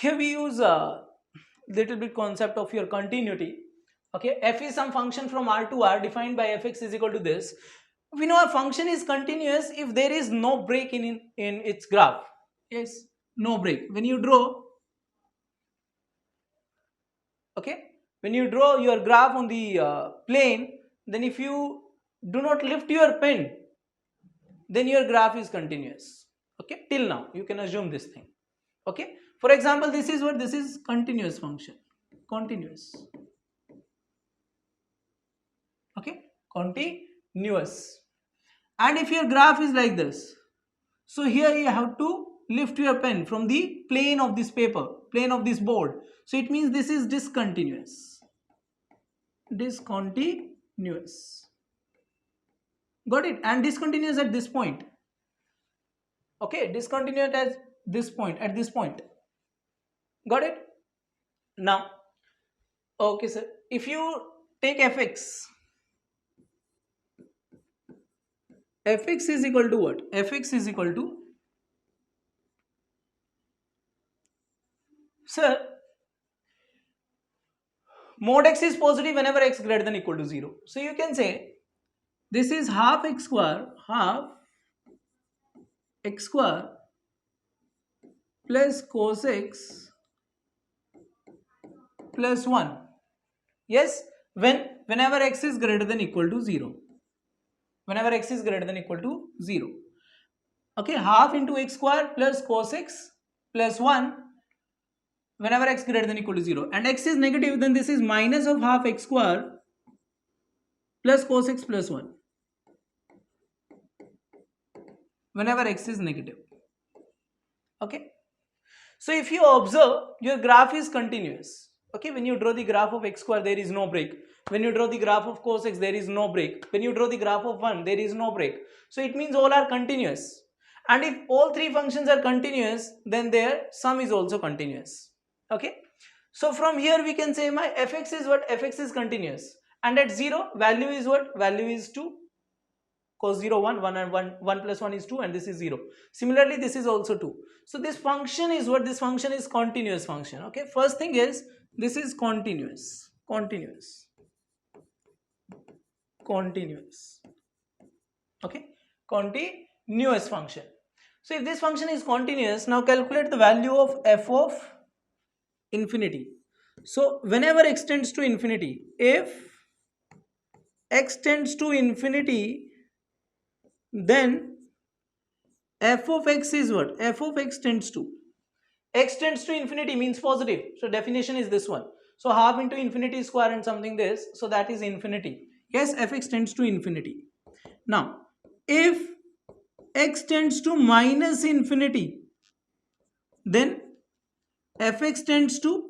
Here we use a little bit concept of your continuity. Okay, f is some function from R to R defined by fx is equal to this. We know a function is continuous if there is no break in its graph. Yes, no break. When you draw, okay, when you draw your graph on the plane, then if you do not lift your pen, then your graph is continuous. Okay, till now you can assume this thing. Okay, for example, this is what, this is continuous function, continuous. Okay, continuous. And if your graph is like this, so here you have to lift your pen from the plane of this paper, plane of this board. So it means this is discontinuous. Discontinuous. Got it? And discontinuous at this point. Okay, discontinuous at this point, at this point. Got it? Now, okay, sir. If you take fx, fx is equal to what? Fx is equal to, sir, mod x is positive whenever x greater than equal to 0. So you can say this is half x square plus cos x plus 1. Yes, whenever x is greater than equal to 0. Whenever x is greater than equal to 0. Okay, half into x square plus cos x plus 1 whenever x greater than equal to 0. And x is negative, then this is minus of half x square plus cos x plus 1 whenever x is negative. Okay, so if you observe, your graph is continuous. Okay, when you draw the graph of x square, there is no break. When you draw the graph of cos x, there is no break. When you draw the graph of 1, there is no break. So it means all are continuous. And if all three functions are continuous, then their sum is also continuous. Okay, so from here we can say my fx is what? Fx is continuous. And at 0, value is what? Value is 2. Cos 0 1 1 and 1 plus 1 is 2, and this is 0. Similarly, this is also 2. So this function is what? This function is continuous function. Okay, first thing is this is continuous. Okay, continuous function. So if this function is continuous, now calculate the value of f of infinity. So whenever x tends to infinity, if x tends to infinity, then f of x is what? F of x tends to infinity means positive. So definition is this one. So half into infinity square and something this. So that is infinity. Yes, fx tends to infinity. Now, if x tends to minus infinity, then fx tends to,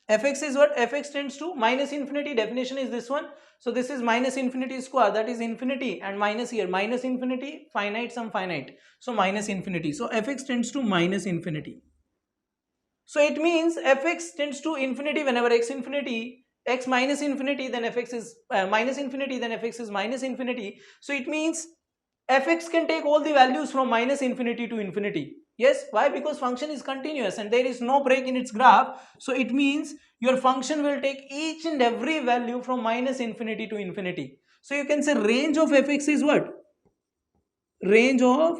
fx is what? Fx tends to minus infinity. Definition is this one. So this is minus infinity square, that is infinity, and minus here, minus infinity, finite, some finite. So minus infinity. So fx tends to minus infinity. So it means fx tends to infinity whenever x infinity, x minus infinity, then fx is minus infinity, then fx is minus infinity. So it means fx can take all the values from minus infinity to infinity. Yes, why? Because function is continuous and there is no break in its graph. So it means your function will take each and every value from minus infinity to infinity. So you can say range of fx is what? Range of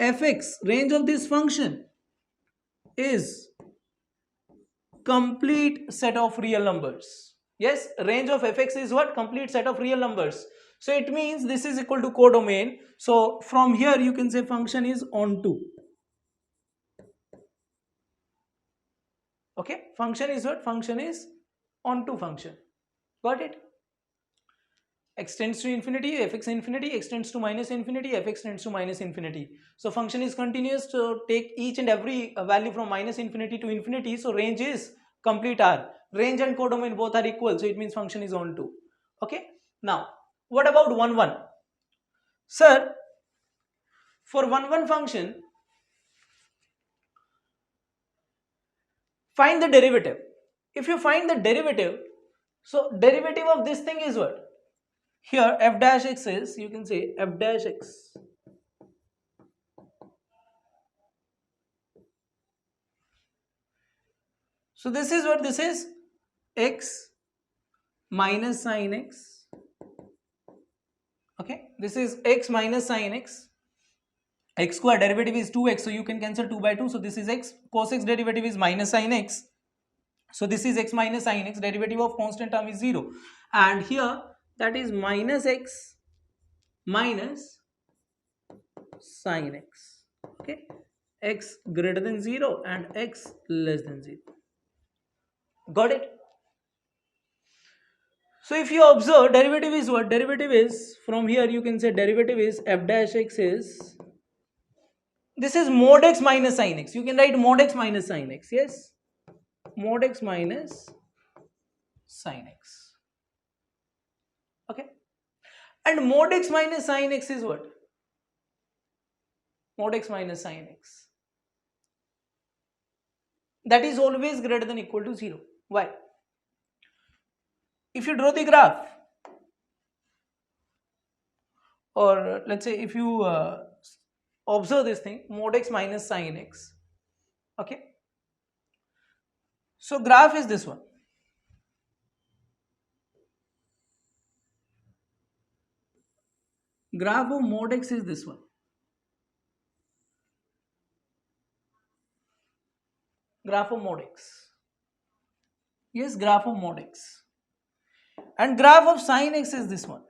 fx, range of this function is complete set of real numbers. Yes, range of fx is what? Complete set of real numbers. So it means this is equal to codomain. So from here you can say function is onto. Okay, function is what? Function is onto function. Got it? x tends to infinity, fx infinity, x tends to minus infinity, fx tends to minus infinity. So function is continuous, to take each and every value from minus infinity to infinity. So range is complete R. Range and codomain both are equal, so it means function is on 2. Okay. Now what about 1 1? Sir, for 1 1 function, find the derivative. If you find the derivative, so derivative of this thing is what? Here f dash x is, you can say f dash x. So this is what this is, x minus sin x. Okay, this is x minus sin x. X square derivative is 2x, so you can cancel 2 by 2. So this is x. Cos x derivative is minus sin x. So this is x minus sin x. Derivative of constant term is 0. And here that is minus x minus sin x. Okay, x greater than 0 and x less than 0. Got it? So if you observe, derivative is what? Derivative is, from here you can say derivative is f dash x is, this is mod x minus sin x. You can write mod x minus sin x. Yes, mod x minus sin x. Okay, and mod x minus sin x is what? Mod x minus sin x, that is always greater than equal to 0. Why? If you draw the graph, or let's say if you observe this thing, mod x minus sin x. Okay, so graph is this one. Graph of mod x is this one. Graph of mod x. Yes, graph of mod x. And graph of sin x is this one.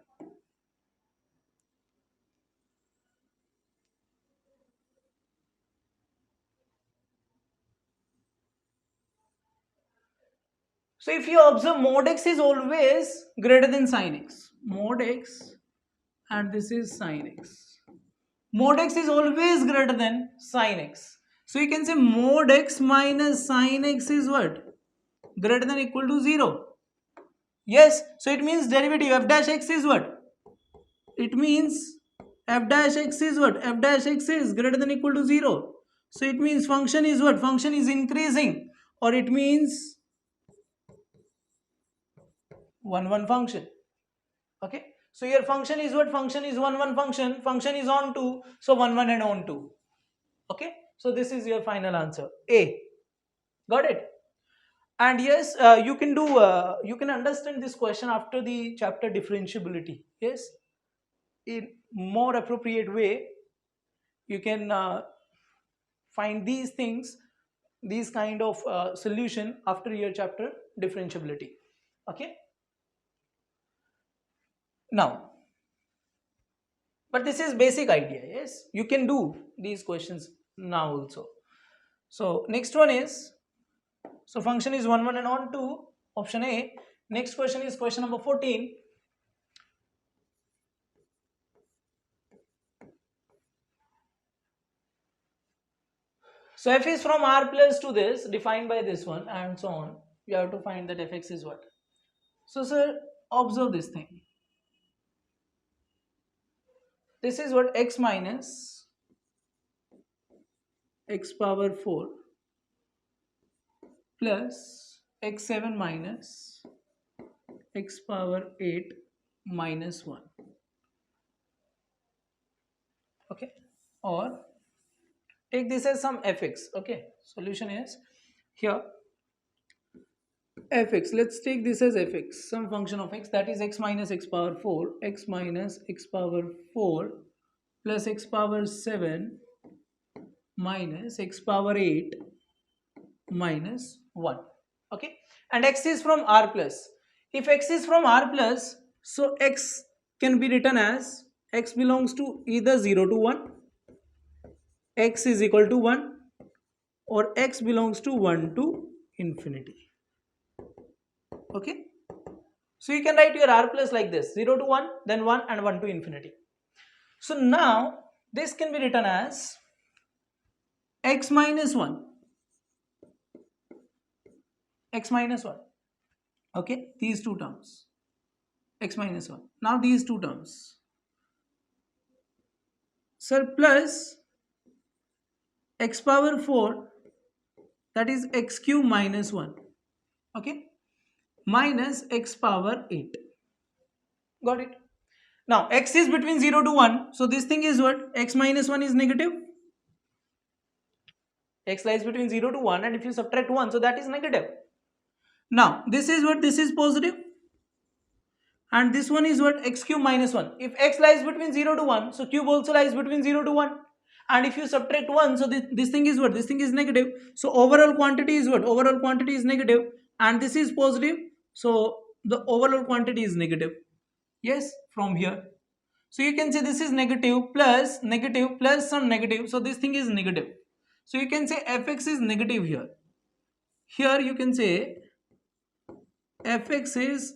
So if you observe, mod x is always greater than sin x. Mod x, and this is sin x. Mod x is always greater than sin x. So you can say mod x minus sin x is what? Greater than equal to 0. Yes, so it means derivative f dash x is what? It means f dash x is what? F dash x is greater than equal to 0. So it means function is what? Function is increasing, or it means 1 1 function. Okay, so your function is what? Function is 1 1 function. Function is on 2, so 1 1 and on 2. Okay, so this is your final answer, A. Got it? And yes, you can do you can understand this question after the chapter differentiability. Yes, in more appropriate way you can find these things, these kind of solution after your chapter differentiability. Okay, now, but this is basic idea. Yes, you can do these questions now also. So next one is, so function is 1 1 and on 2, option A. Next question is question number 14. So f is from r plus to this, defined by this one, and so on. You have to find that fx is what. So sir, observe this thing. This is what? X minus x power 4 plus x7 minus x power 8 minus 1. Okay, or take this as some fx. Okay, solution is here fx. Let's take this as fx, some function of x, that is x minus x power 4, x minus x power 4 plus x power 7 minus x power 8 minus 1. Okay, and x is from r plus. If x is from r plus, so x can be written as, x belongs to either 0 to 1, x is equal to 1, or x belongs to 1 to infinity. Okay, So you can write your r plus like this, 0 to 1, then 1 and 1 to infinity. So now this can be written as x minus 1, x minus 1, okay, these two terms, x minus 1. Now these two terms, sir, plus x power 4, that is x cube minus 1, okay, minus x power 8. Got it? Now x is between 0 to 1, so this thing is what? X minus 1 is negative. X lies between 0 to 1, and if you subtract 1, so that is negative. Now this is what? This is positive, and this one is what? X cube minus 1. If x lies between 0 to 1, so cube also lies between 0 to 1, and if you subtract 1, so this thing is what? This thing is negative. So overall quantity is what? Overall quantity is negative, and this is positive, so the overall quantity is negative. Yes, from here. So you can say this is negative plus some negative, so this thing is negative. So you can say fx is negative here. Here you can say fx is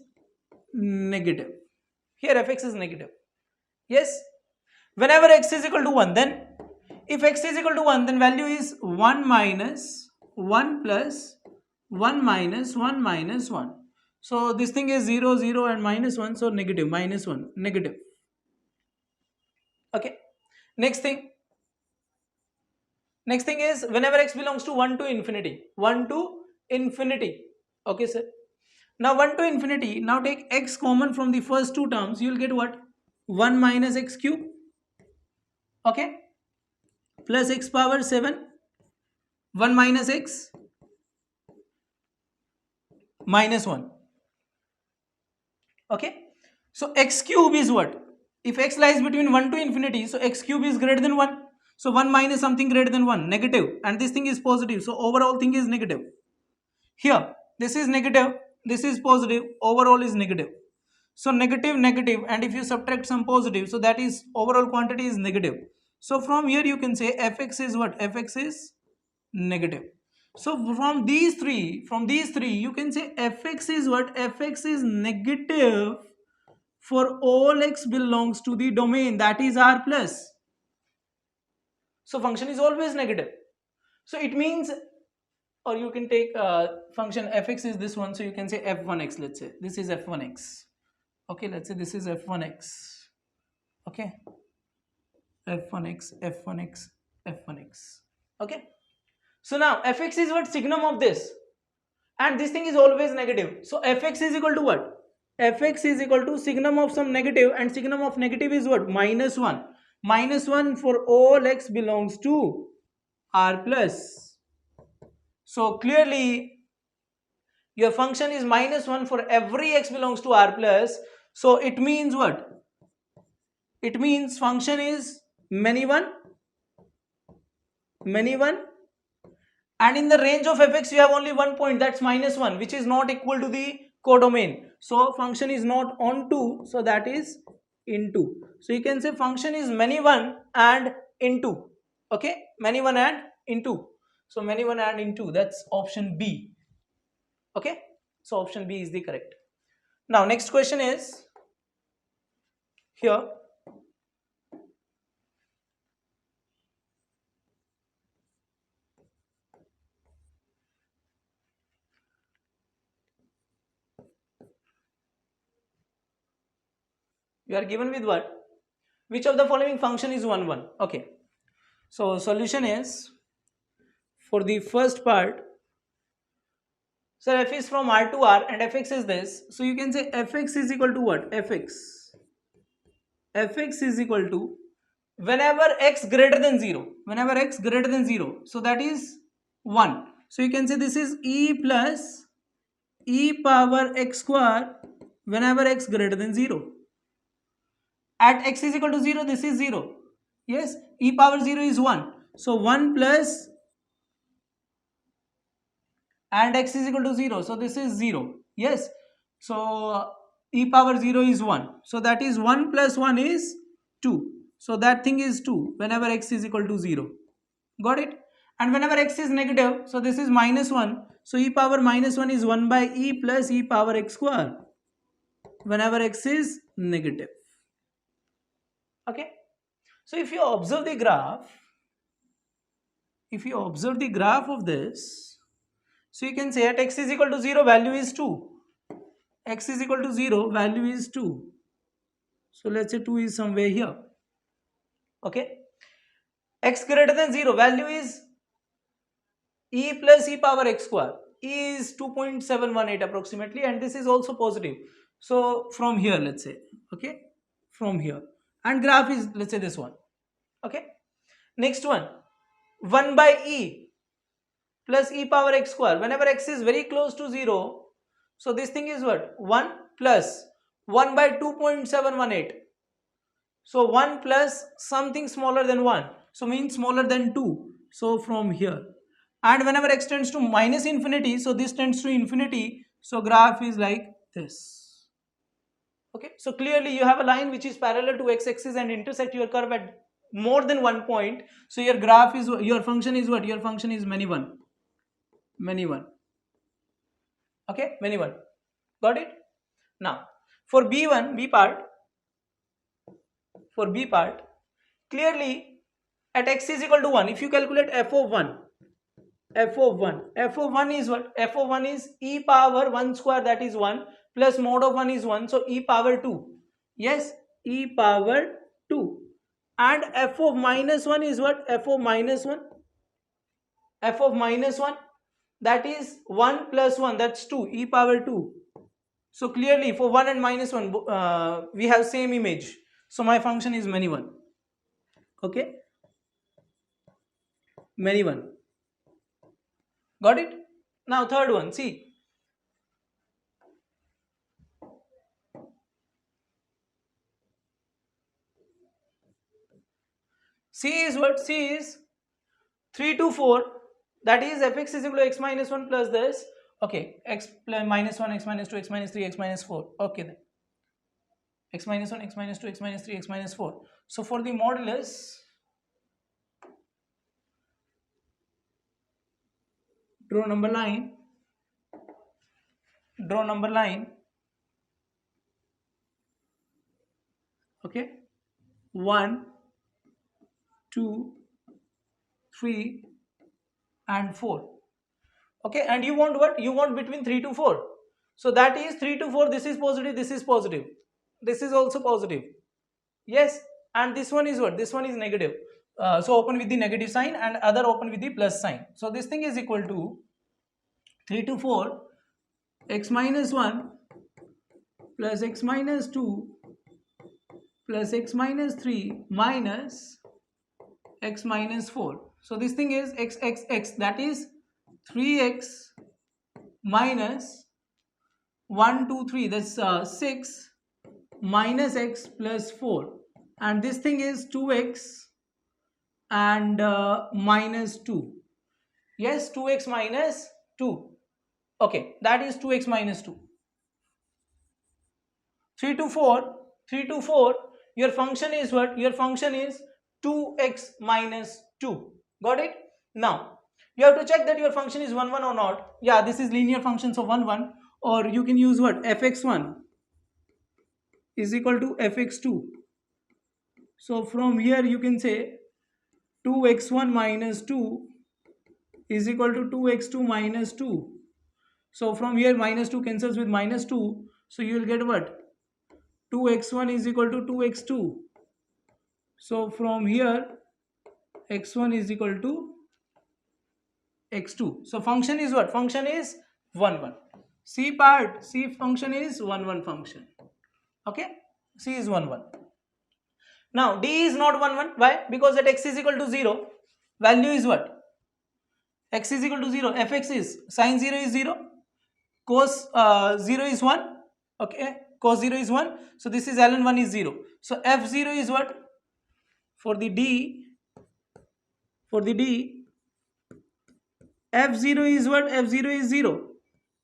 negative. Here fx is negative. Yes. Whenever x is equal to 1, then if x is equal to 1, then value is 1 minus 1 plus 1 minus 1 minus 1. So this thing is 0, 0 and minus 1, so negative, minus 1, negative. Okay. Next thing is whenever x belongs to 1 to infinity, 1 to infinity. Okay, sir. Now 1 to infinity, now take x common from the first two terms, you will get what? 1 minus x cube, okay, plus x power 7, 1 minus x minus 1. Okay, so x cube is what? If x lies between 1 to infinity, so x cube is greater than 1. So 1 minus something greater than 1, negative, and this thing is positive, so overall thing is negative. Here this is negative, this is positive, overall is negative. So negative, negative, and if you subtract some positive, so that is overall quantity is negative. So from here you can say fx is what? Fx is negative. So from these three you can say fx is what? Fx is negative for all x belongs to the domain, that is r plus. So function is always negative. So it means, or you can take function fx is this one, so you can say f1x, let's say this is f1x. Okay, let's say this is f1x. Okay, f1x, f1x, f1x. Okay, so now fx is what? Signum of this, and this thing is always negative. So fx is equal to what? Fx is equal to signum of some negative, and signum of negative is what? Minus 1. Minus 1 for all x belongs to r plus. So clearly your function is minus 1 for every x belongs to r plus. So it means what? It means function is many one, and in the range of fx you have only one point, that's minus 1, which is not equal to the codomain. So function is not on 2, so that is into. So you can say function is many one and into. Okay, many one and into. So many one and into, that's option B. Okay, so option B is the correct. Now next question is here. You are given with what? Which of the following function is 1, 1? Okay, so solution is, for the first part, so f is from r to r and fx is this, so you can say fx is equal to what? Fx is equal to whenever x greater than 0, so that is 1. So you can say this is e plus e power x square whenever x greater than 0. At x is equal to 0, this is 0. Yes, e power 0 is 1. So 1 plus, and x is equal to 0. So this is 0. Yes, so e power 0 is 1. So that is 1 plus 1 is 2. So that thing is 2 whenever x is equal to 0. Got it? And whenever x is negative, so this is minus 1. So e power minus 1 is 1 by e plus e power x square. whenever x is negative. Okay, so if you observe the graph, of this, so you can say at x is equal to 0 value is 2, x is equal to 0 value is 2, so let's say 2 is somewhere here. Okay, x greater than 0 value is e plus e power x square, e is 2.718 approximately, and this is also positive. So from here, let's say, okay, from here, and graph is, let's say, this one. Okay, next one, 1 by e plus e power x square, whenever x is very close to 0, so this thing is what, 1 plus 1 by 2.718, so 1 plus something smaller than 1, so means smaller than 2, so from here, and whenever x tends to minus infinity, so this tends to infinity, so graph is like this. Okay, so clearly you have a line which is parallel to x-axis and intersect your curve at more than one point, so your graph is, your function is what, your function is many one. Okay, many one. Got it? Now for b part, clearly at x is equal to 1, if you calculate f of 1 is what, f of 1 is e power 1 square, that is 1, plus mod of 1 is 1, so e power 2, yes, e power 2, and f of minus 1 is what, f of minus 1, that is 1 plus 1, that's 2, e power 2. So clearly for 1 and minus 1 we have same image, so my function is many one. Okay, many one. Got it? Now third one, see, C is what? C is 3 to 4, that is fx is equal to x minus 1 plus this, okay, x plus minus 1, x minus 2, x minus 3, x minus 4, okay, then x minus 1, x minus 2, x minus 3, x minus 4. So for the modulus, draw number line, okay, 1, 2, 3 and 4. Okay, and you want what? You want between 3 to 4. So that is 3 to 4, this is positive, this is positive, this is also positive. Yes, and this one is what? This one is negative. So open with the negative sign and other open with the plus sign. So this thing is equal to 3 to 4, x minus 1 plus x minus 2 plus x minus 3 minus x minus 4. So this thing is x, that is 3x minus 1, 2, 3, that's 6 minus x plus 4, and this thing is 2x and minus 2. Yes, 2x minus 2. Okay, that is 2x minus 2. 3 to 4, your function is what? Your function is 2x minus 2. Got it? Now you have to check that your function is 1 1 or not. Yeah, this is linear function, so 1 1, or you can use what? Fx1 is equal to fx2. So from here you can say 2x1 minus 2 is equal to 2x2 minus 2. So from here minus 2 cancels with minus 2, so you will get what? 2x1 is equal to 2x2. So from here x1 is equal to x2. So function is what? Function is 1 1. C part, C function is 1 1 function. Okay, C is 1 1. Now D is not 1 1. Why? Because at x is equal to 0, value is what? X is equal to 0, fx is sin 0 is 0, cos 0 is 1, okay, cos 0 is 1, so this is ln 1 is 0. So f0 is what? For the D, f0 is what? f0 is 0,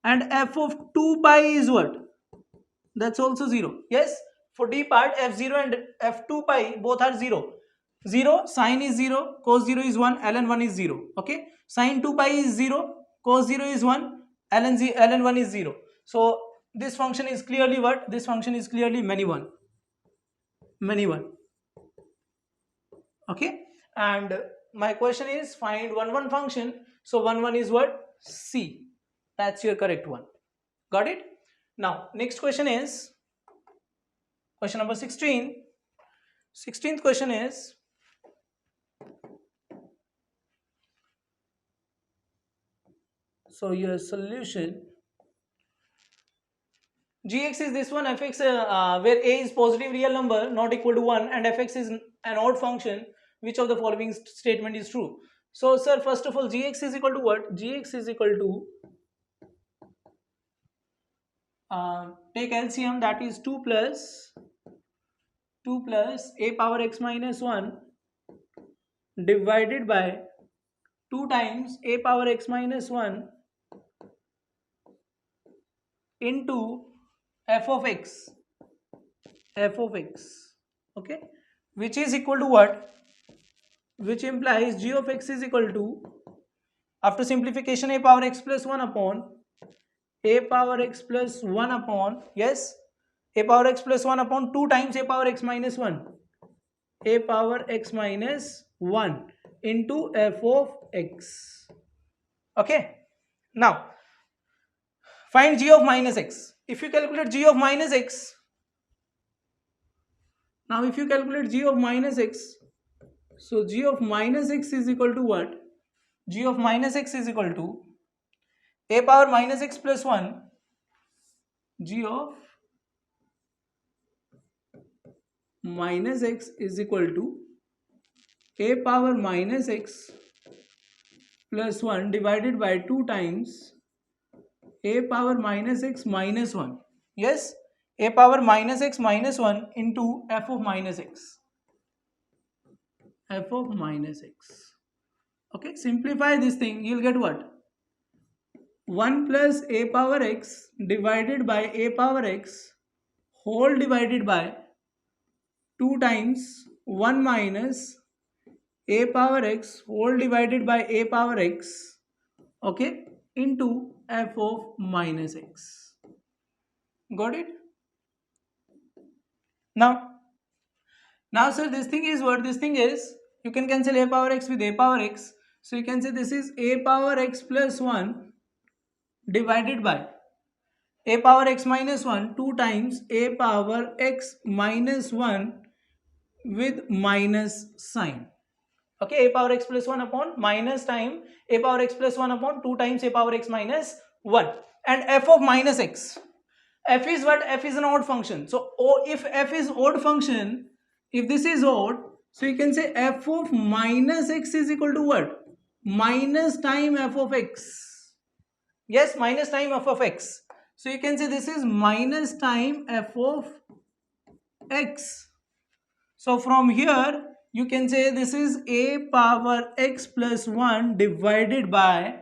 and f of 2 pi is what? That's also 0. Yes, for D part, f0 and f2 pi both are 0. 0, sine is 0, cos 0 is 1, ln 1 is 0. Okay, sine 2 pi is 0, cos 0 is 1, ln 1 is 0. So this function is clearly what? This function is clearly many one. Okay, and my question is find one function. So one is what? C. That's your correct one. Got it? Now next question is question number 16. 16th question is, so your solution, gx is this one, fx where a is positive real number not equal to 1 and fx is an odd function. Which of the following statement is true? So sir, first of all, gx is equal to what? Gx is equal to take LCM, that is 2 plus a power x minus 1 divided by 2 times a power x minus 1 into f of x, okay, which is equal to what? Which implies g of x is equal to, after simplification, a power x plus 1 upon a power x plus 1 upon, yes, a power x plus 1 upon 2 times a power x minus 1, a power x minus 1 into f of x. Okay, now find g of minus x. If you calculate g of minus x, now if you calculate g of minus x, so g of minus x is equal to what? G of minus x is equal to a power minus x plus 1, g of minus x is equal to a power minus x plus 1 divided by 2 times a power minus x minus 1. Yes, a power minus x minus 1 into f of minus x. F of minus x. Okay, simplify this thing, you'll get what? 1 plus a power x divided by a power x whole divided by 2 times 1 minus a power x whole divided by a power x, okay, into f of minus x. Got it? Now sir, this thing is what? This thing is, you can cancel a power x with a power x. So you can say this is a power x plus 1 divided by a power x minus 1 2 times a power x minus 1 with minus sign. Okay, a power x plus 1 upon minus time a power x plus 1 upon 2 times a power x minus 1, and f of minus x. F is what? F is an odd function. So if f is odd function, if this is odd, so you can say f of minus x is equal to what? Minus time f of x. Yes, minus time f of x. So you can say this is minus time f of x. So from here you can say this is a power x plus 1 divided by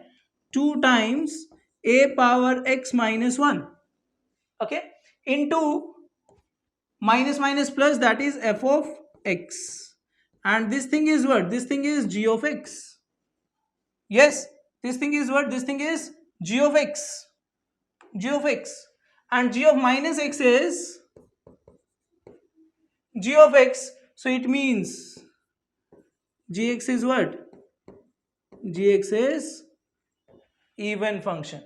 2 times a power x minus 1, okay, into minus minus plus, that is f of x, and this thing is what? This thing is g of x. Yes, this thing is what? This thing is g of x, and g of minus x is g of x. So it means gx is what? Gx is even function.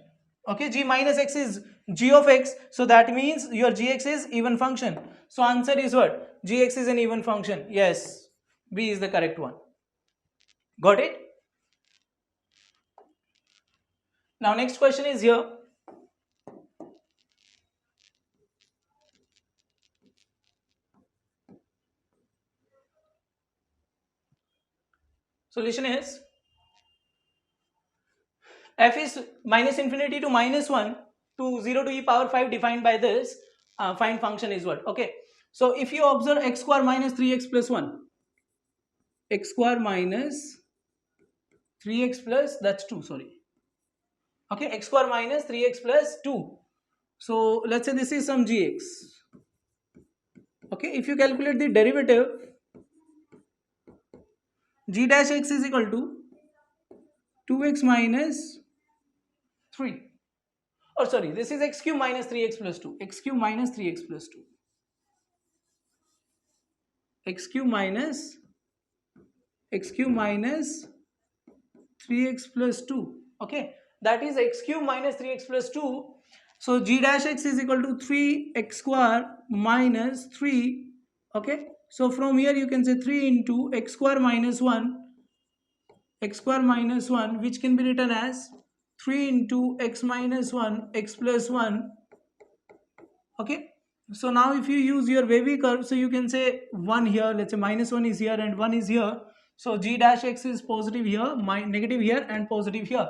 Okay, g minus x is g of x, so that means your gx is even function. So answer is what? Gx is an even function. Yes, B is the correct one. Got it? Now next question is here. Solution is, f is minus infinity to minus 1 to 0 to e power 5 defined by this. Find function is what? Okay, so if you observe x square minus 3x plus 1, x square minus 3x plus, that's 2, sorry. Okay, x square minus 3x plus 2. So let's say this is some gx. Okay, if you calculate the derivative, g dash x is equal to 2x minus 3. or sorry, this is x cube minus 3x plus 2, x cube minus 3x plus 2, x cube minus 3x plus 2. Okay, that is x cube minus 3x plus 2. So g dash x is equal to 3x square minus 3. Okay, so from here you can say 3 into x square minus 1, which can be written as 3 into x minus 1, x plus 1. Okay, so now if you use your wavy curve, so you can say 1 here, let's say minus 1 is here and 1 is here. So g dash x is positive here, negative here and positive here.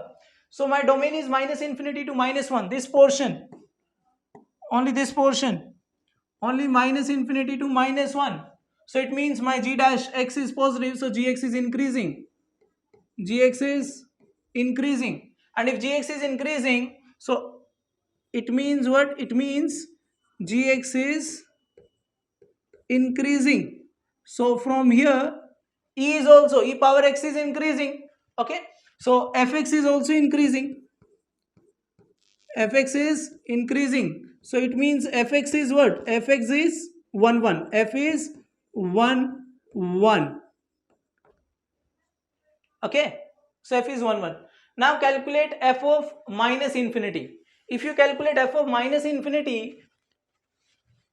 So my domain is minus infinity to minus 1. This portion, only this portion, only minus infinity to minus 1. So it means my g dash x is positive, so gx is increasing. Gx is increasing. And if gx is increasing, so it means what? It means gx is increasing. So from here, e is also, e power x is increasing. Okay, so fx is also increasing. Fx is increasing. So it means fx is what? Fx is 1 1. F is 1 1. Okay, so f is 1 1. Now calculate f of minus infinity. If you calculate f of minus infinity,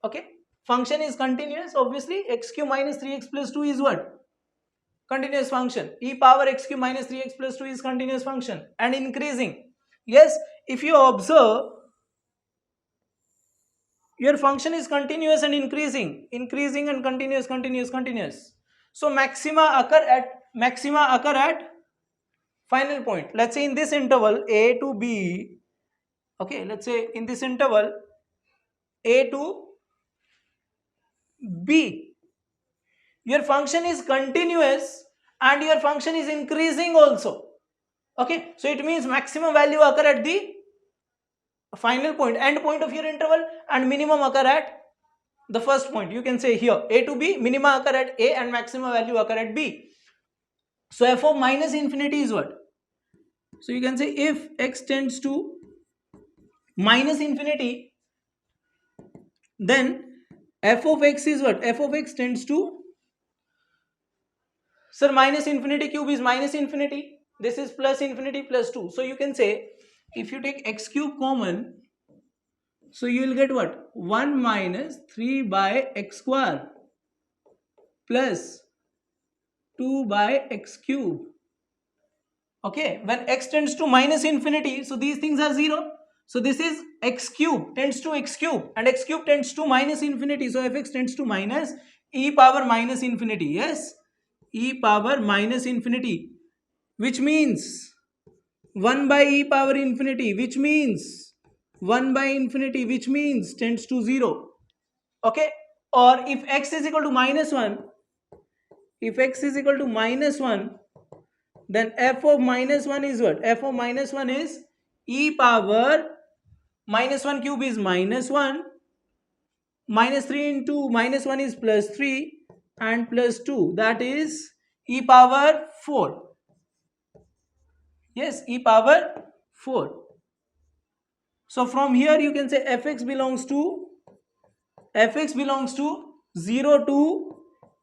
okay, function is continuous. Obviously x cube minus 3x plus 2 is what? Continuous function. E power x cube minus 3x plus 2 is continuous function and increasing. Yes, if you observe, your function is continuous and increasing and continuous. So maxima occur at final point. Let's say in this interval a to b, okay, let's say in this interval a to b, your function is continuous and your function is increasing also. Okay, so it means maximum value occur at the final point, end point of your interval, and minimum occur at the first point. You can say here a to b, minima occur at a and maximum value occur at b. So f of minus infinity is what? So you can say if x tends to minus infinity, then f of x is what? F of x tends to, sir, minus infinity cube is minus infinity, this is plus infinity plus 2. So you can say if you take x cube common, so you will get what? 1 minus 3 by x square plus 2 by x cube. Okay, when x tends to minus infinity, so these things are 0. So this is x cube tends to x cube and x cube tends to minus infinity. So fx tends to minus e power minus infinity. Yes, e power minus infinity, which means 1 by e power infinity, which means 1 by infinity, which means tends to 0. Okay, or if x is equal to minus 1, if x is equal to minus 1, then f of minus 1 is what? F of minus 1 is e power minus 1 cube is minus 1, minus 3 into minus 1 is plus 3 and plus 2, that is e power 4. Yes, e power 4. So from here you can say fx belongs to 0 to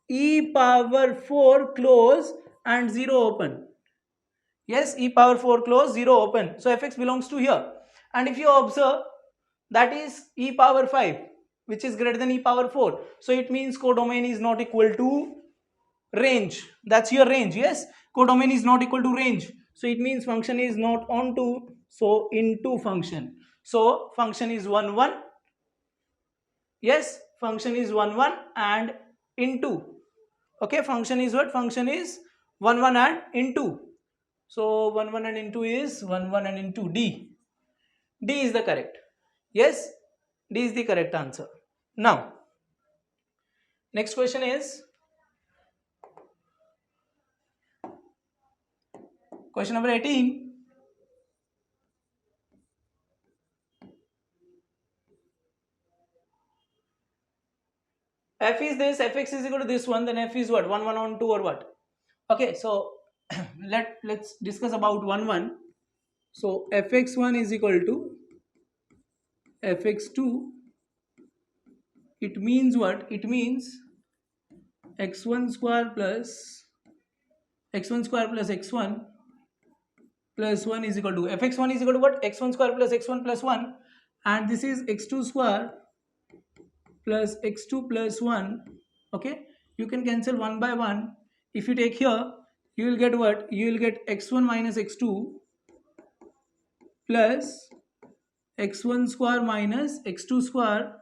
e power 4 close and 0 open. Yes, e power 4 close, 0 open. So fx belongs to here. And if you observe, that is e power 5, which is greater than e power 4. So it means codomain is not equal to range. That's your range. Yes, codomain is not equal to range. So it means function is not onto, so into function. So function is 1 1. Yes, function is 1 1 and into. Okay, function is what? Function is 1 1 and into. So 1 1 and into is 1 1 and into D. D is the correct. Yes, D is the correct answer. Now, next question is question number 18. F is this, fx is equal to this one, then f is what? 1 1 on 2 or what? Okay, so let's discuss about 1 1. So fx1 is equal to fx2, it means what? It means x1 square plus x1 plus 1 is equal to fx1 is equal to what? X1 square plus x1 plus 1, and this is x2 square plus x2 plus 1. Okay, you can cancel 1 by 1. If you take here, you will get what? You will get x1 minus x2 plus x1 square minus x2 square.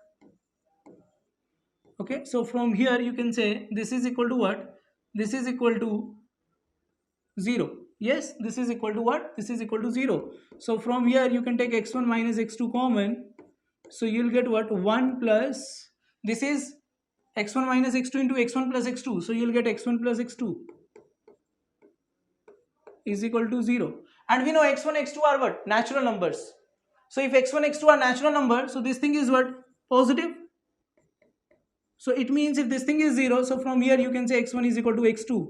Okay, so from here you can say this is equal to what? This is equal to 0. Yes, this is equal to what? This is equal to 0. So from here you can take x1 minus x2 common. So you will get what? 1 plus, this is x1 minus x2 into x1 plus x2. So you will get x1 plus x2 is equal to 0. And we know x1, x2 are what? Natural numbers. So if x1, x2 are natural numbers, so this thing is what? Positive. So it means if this thing is 0, so from here you can say x1 is equal to x2.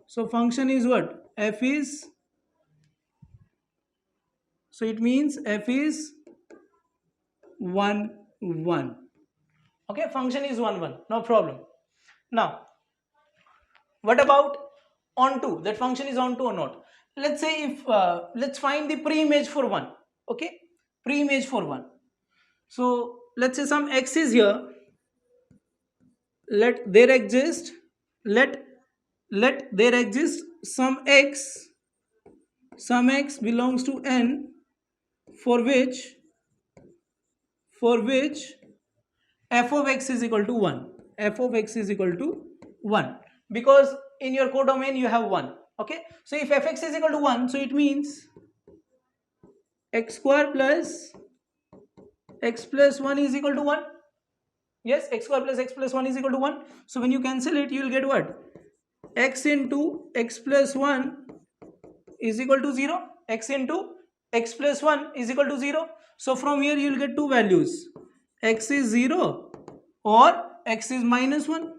So function is what? F is, so it means f is 1, 1. Okay, function is 1, 1. No problem. Now, what about onto? That function is onto or not? Let's say if, let's find the pre-image for 1. Okay, pre-image for 1. So let's say some x is here. Let there exist some x belongs to n for which f of x is equal to 1. F of x is equal to 1 because in your codomain you have 1. Okay, so if fx is equal to 1, so it means x square plus x plus 1 is equal to 1. Yes, x square plus x plus 1 is equal to 1. So when you cancel it, you will get what? X into x plus 1 is equal to 0. X into x plus 1 is equal to 0. So from here you will get two values. X is 0 or x is minus 1.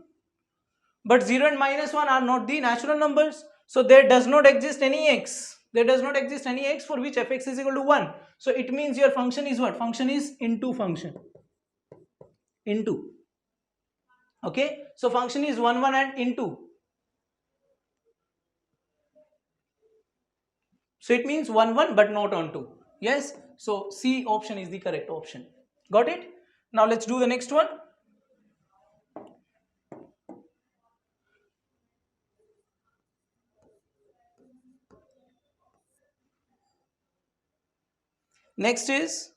But 0 and minus 1 are not the natural numbers. So there does not exist any x. There does not exist any x for which fx is equal to 1. So it means your function is what? Function is into function. Into. Okay, so function is 1, 1 and into. So it means 1, 1 but not onto. Yes, so C option is the correct option. Got it? Now let's do the next one. Next is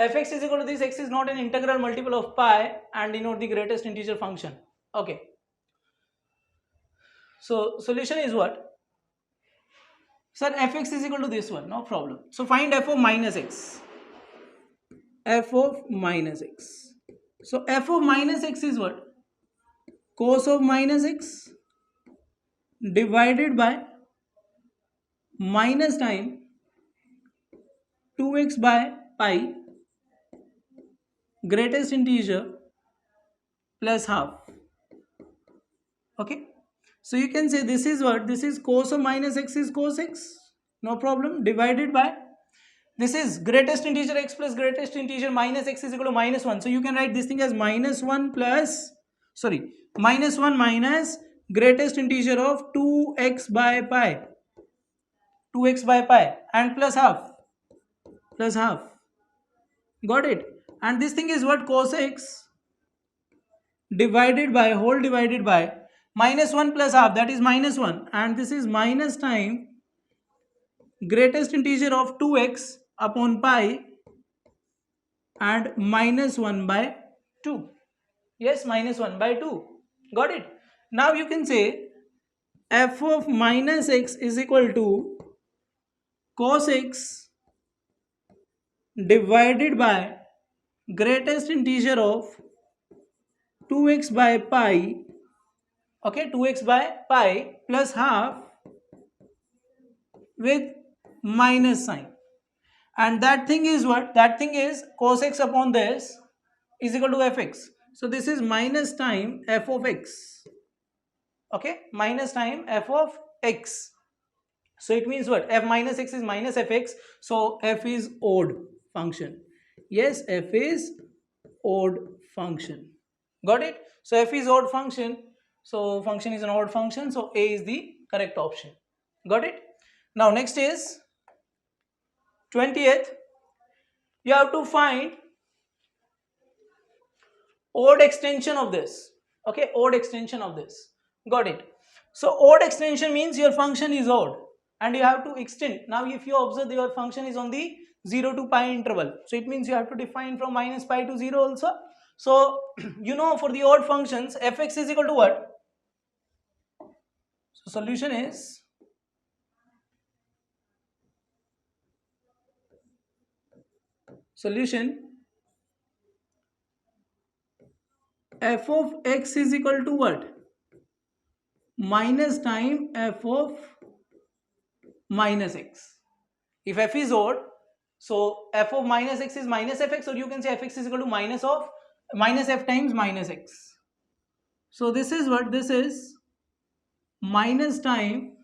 fx is equal to this, x is not an integral multiple of pi and denote the greatest integer function. Okay. So solution is what? Sir, fx is equal to this one, no problem. So find f of minus x. F of minus x. So f of minus x is what? Cos of minus x divided by minus time 2x by pi greatest integer plus half. Okay, so you can say this is what? This is cos of minus x is cos x, no problem, divided by, this is greatest integer x plus greatest integer minus x is equal to minus 1. So you can write this thing as minus 1 plus, sorry, minus 1 minus greatest integer of 2x by pi, 2x by pi and plus half, plus half. Got it? And this thing is what? Cos x divided by, whole divided by minus 1 plus half, that is minus 1, and this is minus time greatest integer of 2x upon pi and minus 1 by 2. Yes, minus 1 by 2. Got it? Now you can say f of minus x is equal to cos x divided by greatest integer of 2x by pi, okay, 2x by pi plus half with minus sign, and that thing is what? That thing is cos x upon this is equal to fx. So this is minus time f of x, okay, minus time f of x. So it means what? F minus x is minus fx. So f is odd function. Yes, f is odd function. Got it? So f is odd function. So function is an odd function. So A is the correct option. Got it? Now next is 20th. You have to find odd extension of this. Okay, odd extension of this. Got it? So odd extension means your function is odd and you have to extend. Now if you observe your function is on the 0 to pi interval, so it means you have to define from minus pi to 0 also. So you know, for the odd functions fx is equal to what? So solution is f of x is equal to what? Minus time f of minus x. If f is odd, so f of minus x is minus fx, or you can say fx is equal to minus f times minus x. So this is what? This is minus time,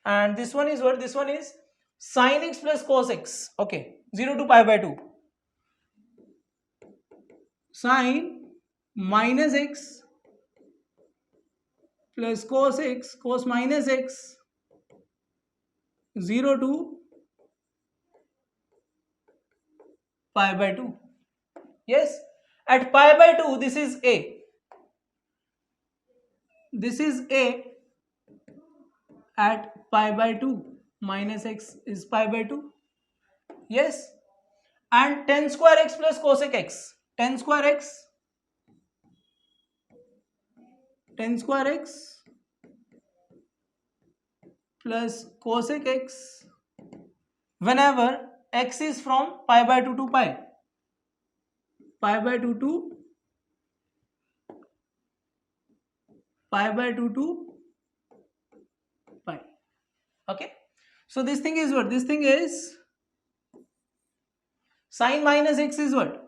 and this one is what? This one is sin x plus cos x. Okay, 0 to pi by 2. Sin minus x plus cos x, cos minus x, 0 to pi by 2. Yes, at pi by 2 this is a. This is a at pi by 2. Minus x is pi by 2. Yes, and tan square x plus cosec x. Tan square x plus cosec x whenever x is from pi by 2 to pi. Pi by 2 to pi. Okay. So this thing is what? This thing is sin minus x is what?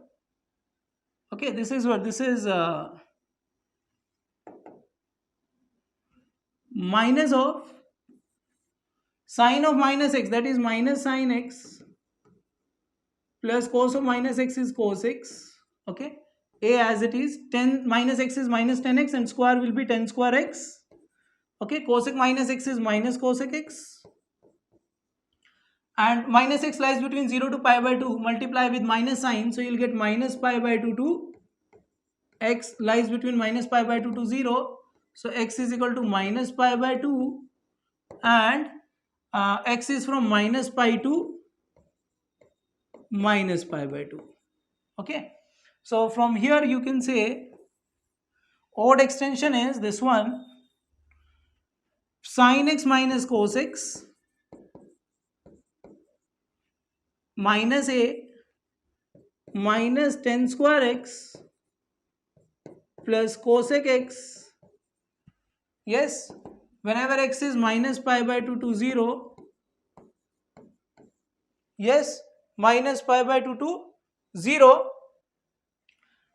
Okay, this is what? This is minus of sine of minus x, that is minus sine x, plus cos of minus x is cos x. Okay, a as it is, 10 minus x is minus 10x and square will be 10 square x. Okay, cosec minus x is minus cosec x, and minus x lies between 0 to pi by 2, multiply with minus sign, so you'll get minus pi by 2 to x lies between minus pi by 2 to 0, so x is equal to minus pi by 2, and x is from minus pi to minus pi by 2. Okay, so from here you can say odd extension is this one, sin x minus cos x minus a minus tan square x plus cosec x. Yes, whenever x is minus pi by 2 to 0. Yes, minus pi by 2 to 0,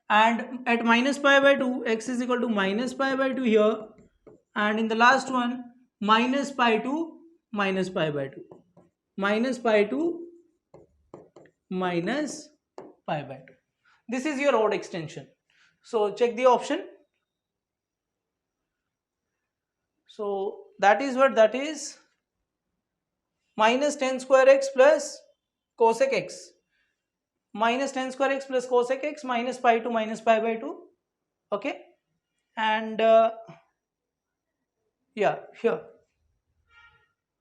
and at minus pi by 2 x is equal to minus pi by 2 here, and in the last one minus pi to minus pi by 2, minus pi to minus pi by 2. This is your odd extension. So check the option. So that is what? That is minus tan square x plus cosec x, minus tan square x plus cosec x minus pi to minus pi by 2. Okay, and yeah, here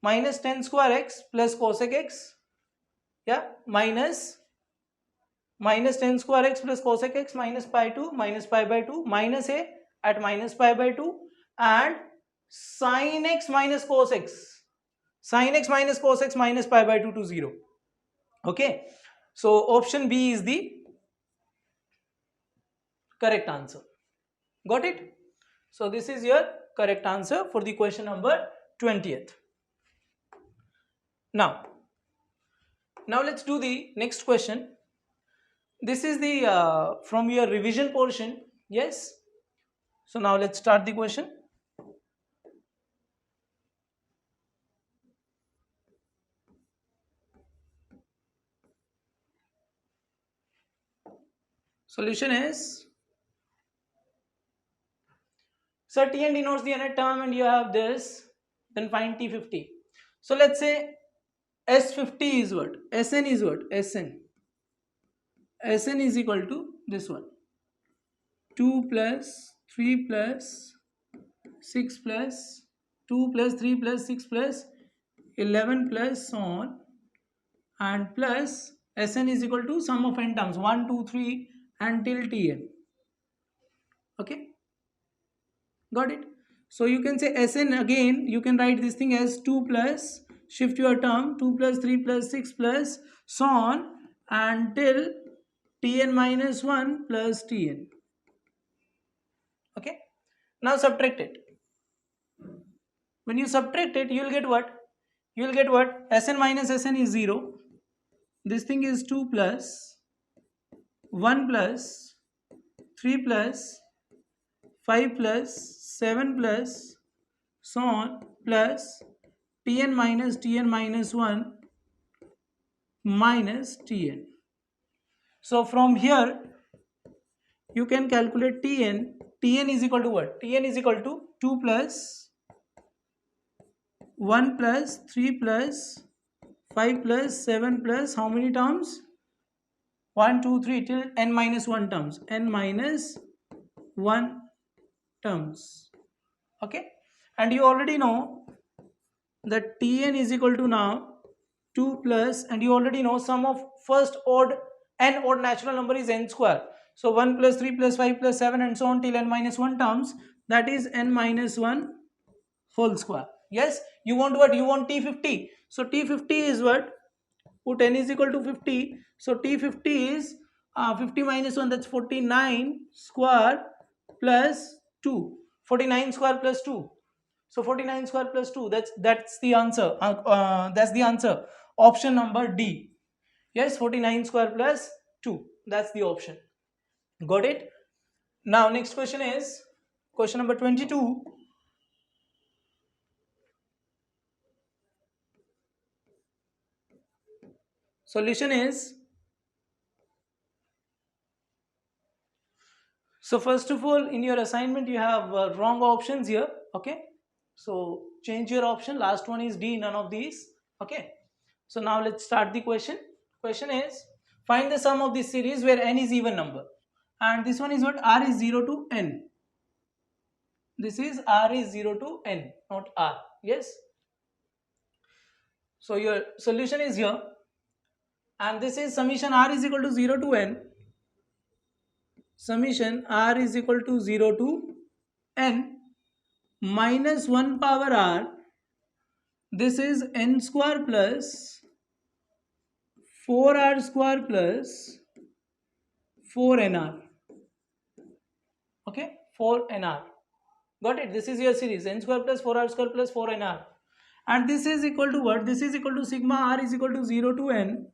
minus tan square x plus cosec x, yeah, minus tan square x plus cosec x minus pi to minus pi by 2, minus a at minus pi by 2, and sin x minus cos x, minus pi by 2 to 0. Okay, so option B is the correct answer. Got it? So this is your correct answer for the question number 20th. Now let's do the next question. This is the from your revision portion. Yes, so now let's start the question. Solution is, so Tn denotes the nth term and you have this, then find T50. So let's say S50 is what? Sn is what? Sn is equal to this one, 2 plus 3 plus 6 plus 2 plus 3 plus 6 plus 11 plus so on, and plus Sn is equal to sum of n terms 1, 2, 3 until Tn. Okay, got it? So you can say Sn again, you can write this thing as 2 plus, shift your term, 2 plus 3 plus 6 plus so on until Tn minus 1 plus Tn. Okay, now subtract it. When you subtract it, you will get what? You will get what? Sn minus Sn is 0. This thing is 2 plus 1 plus 3 plus 5 plus 7 plus so on plus Tn minus 1 minus Tn. So from here you can calculate Tn. Tn is equal to what? Tn is equal to 2 plus 1 plus 3 plus 5 plus 7 plus how many terms? 1, 2, 3 till n minus 1 terms. N minus 1 terms. Okay, and you already know that Tn is equal to now 2 plus, and you already know sum of first odd n odd natural number is n square. So 1 plus 3 plus 5 plus 7 and so on till n minus 1 terms, that is n minus 1 whole square. Yes, you want what? You want T50. So T50 is what? Put n is equal to 50. So T50 is 50 minus 1, that's 49 square plus 2. 49 square plus 2. So 49 square plus 2, that's the answer. That's the answer. Option number D. Yes, 49 square plus 2. That's the option. Got it? Now next question is question number 22. Solution is, so first of all, in your assignment you have wrong options here. Okay, so change your option. Last one is D, none of these. Okay, so now let's start the question. Question is, find the sum of this series where n is even number, and this one is what? R is 0 to n. This is R is 0 to n, not R. Yes, so your solution is here, and this is summation R is equal to 0 to n. Summation R is equal to 0 to n minus 1 power r. This is n square plus 4r square plus 4nr. Okay, 4nr. Got it? This is your series, n square plus 4r square plus 4nr. And this is equal to what? This is equal to sigma r is equal to 0 to n.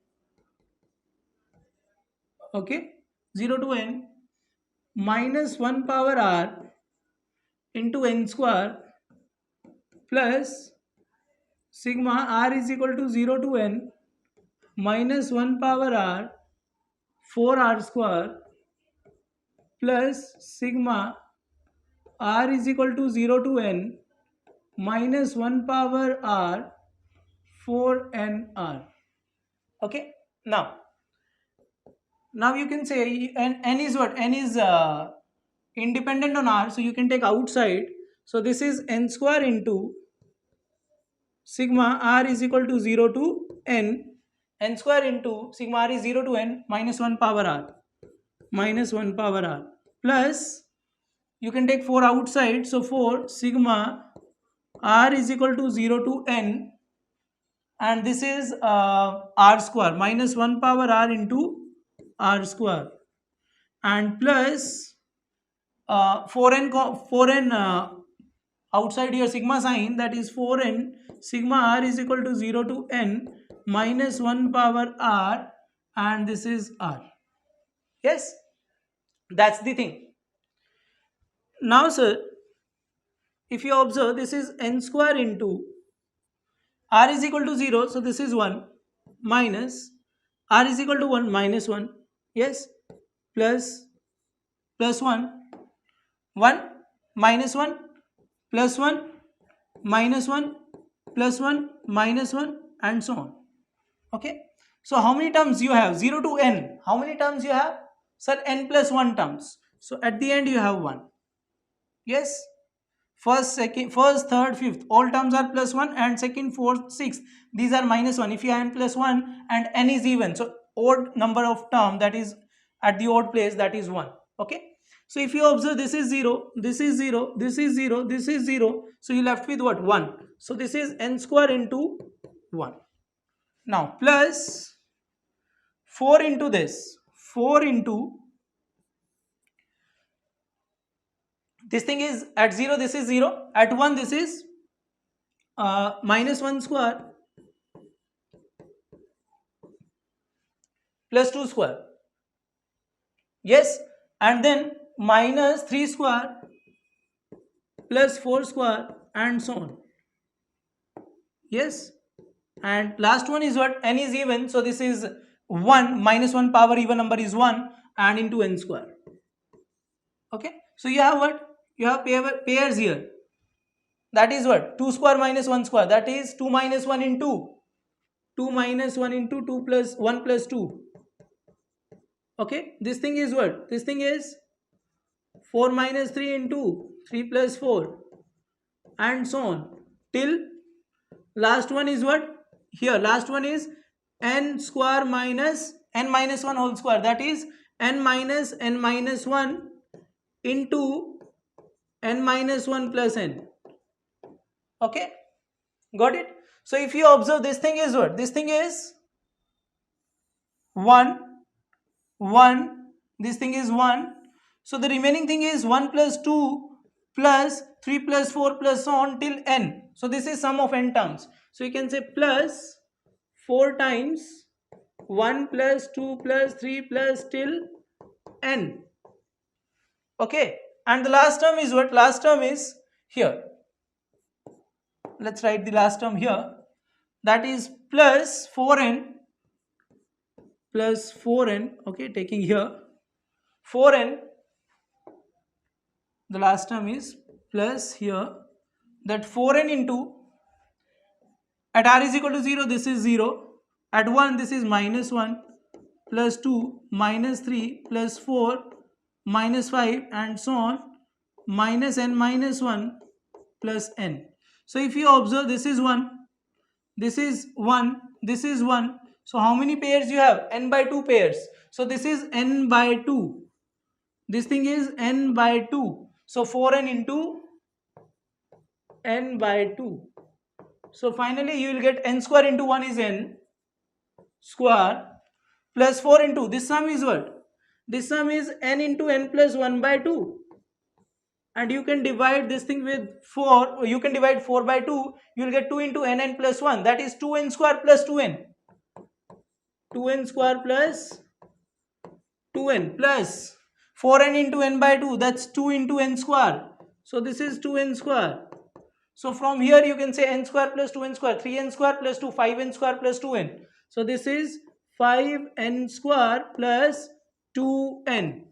Okay, 0 to n minus 1 power r into n square plus sigma r is equal to 0 to n minus 1 power r 4r square plus sigma r is equal to 0 to n minus 1 power r 4nr. Okay, now you can say n is what? N is independent on r, so you can take outside. So this is n square into sigma r is equal to 0 to n square into sigma r is 0 to n minus 1 power r plus you can take 4 outside, so 4 sigma r is equal to 0 to n, and this is r square minus 1 power r into r square, and plus 4n outside your sigma sign, that is 4n sigma r is equal to 0 to n minus 1 power r, and this is r. Yes, that's the thing. Now sir, if you observe, this is n square into r is equal to 0, so this is 1 minus r is equal to 1 minus 1. Yes, plus plus 1, 1 minus 1 plus 1 minus 1 plus 1 minus 1 and so on. Okay, so how many terms you have? 0 to n. How many terms you have? Sir, n plus 1 terms. So at the end you have 1. Yes, first, second, first, third, fifth, all terms are plus 1, and second, fourth, sixth, these are minus 1. If you have n plus 1 and n is even, so odd number of term, that is at the odd place, that is 1. Okay, so if you observe, this is 0, this is 0, this is 0, this is 0, so you left with what? 1. So this is n square into 1. Now plus 4 into this, 4 into this thing is at 0, this is 0, at 1 this is minus 1 square plus 2 square. Yes, and then minus 3 square plus 4 square and so on. Yes, and last one is what? N is even, so this is 1 minus 1 power even number is 1 and into n square. Okay, so you have what? You have pairs here. That is what? 2 square minus 1 square, that is 2 minus 1 into 2 minus 1 into 2 plus 1 plus 2. Okay, this thing is what? This thing is 4 minus 3 into 3 plus 4 and so on till last one is what? Here last one is n square minus n minus 1 whole square, that is n minus 1 into n minus 1 plus n. Okay, got it? So if you observe, this thing is what? This thing is 1, 1, this thing is 1. So the remaining thing is 1 plus 2 plus 3 plus 4 plus so on till n. So this is sum of n terms. So you can say plus 4 times 1 plus 2 plus 3 plus till n. Okay, and the last term is what? Last term is here. Let's write the last term here. That is plus 4n plus 4n. Okay, taking here 4n. The last term is plus here, that 4n into, at r is equal to 0, this is 0, at 1 this is minus 1 plus 2 minus 3 plus 4 minus 5 and so on minus n minus 1 plus n. So if you observe, this is 1, this is 1, this is 1. So how many pairs you have? N by 2 pairs. So this is n by 2. This thing is n by 2. So 4n into n by 2. So finally you will get n square into 1 is n square plus 4 into, this sum is what? This sum is n into n plus 1 by 2. And you can divide this thing with 4, or you can divide 4 by 2, you will get 2 into n plus 1, that is 2n square plus 2n. 2n square plus 2n plus 4n into n by 2, that's 2 into n square. So this is 2n square. So from here you can say n square plus 2n square, 3n square plus 2, 5n square plus 2n. So this is 5n square plus 2n.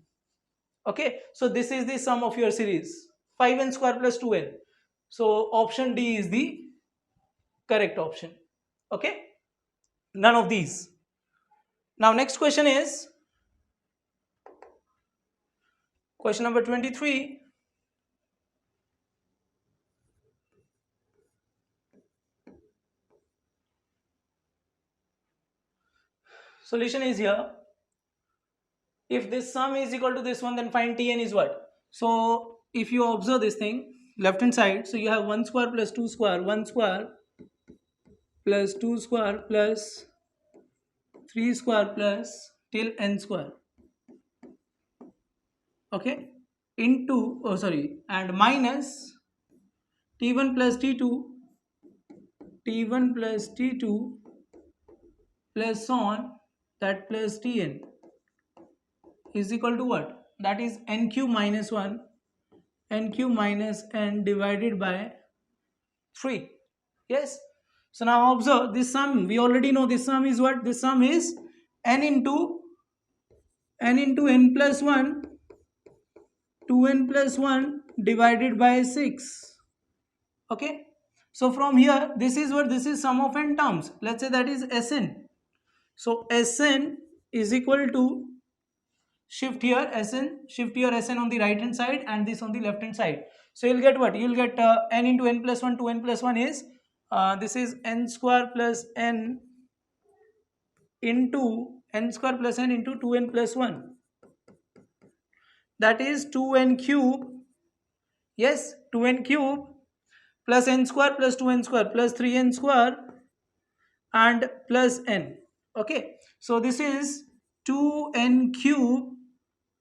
Okay, so this is the sum of your series, 5n square plus 2n. So option D is the correct option. Okay, none of these. Now next question is question number 23. Solution is here. If this sum is equal to this one, then find Tn is what? So if you observe this thing, left hand side, so you have 1 square plus 2 square, 1 square plus 2 square plus 3 square plus till n square. Okay, into, oh sorry, and minus t1 plus t2, t1 plus t2 plus so on, that plus tn is equal to what? That is n cube minus 1, n cube minus n divided by 3. Yes, so now observe this sum, we already know this sum is what? This sum is n into n plus 1 2n plus 1 divided by 6. Okay, so from here this is what, this is sum of n terms, let's say that is Sn. So Sn is equal to, shift here Sn, shift your Sn on the right hand side and this on the left hand side. So you'll get what, you'll get n into n plus 1, 2n plus 1 is this is n square plus n into n square plus n into 2n plus 1, that is 2n cube. Yes, 2n cube plus n square plus 2n square plus 3n square and plus n. Okay, so this is 2n cube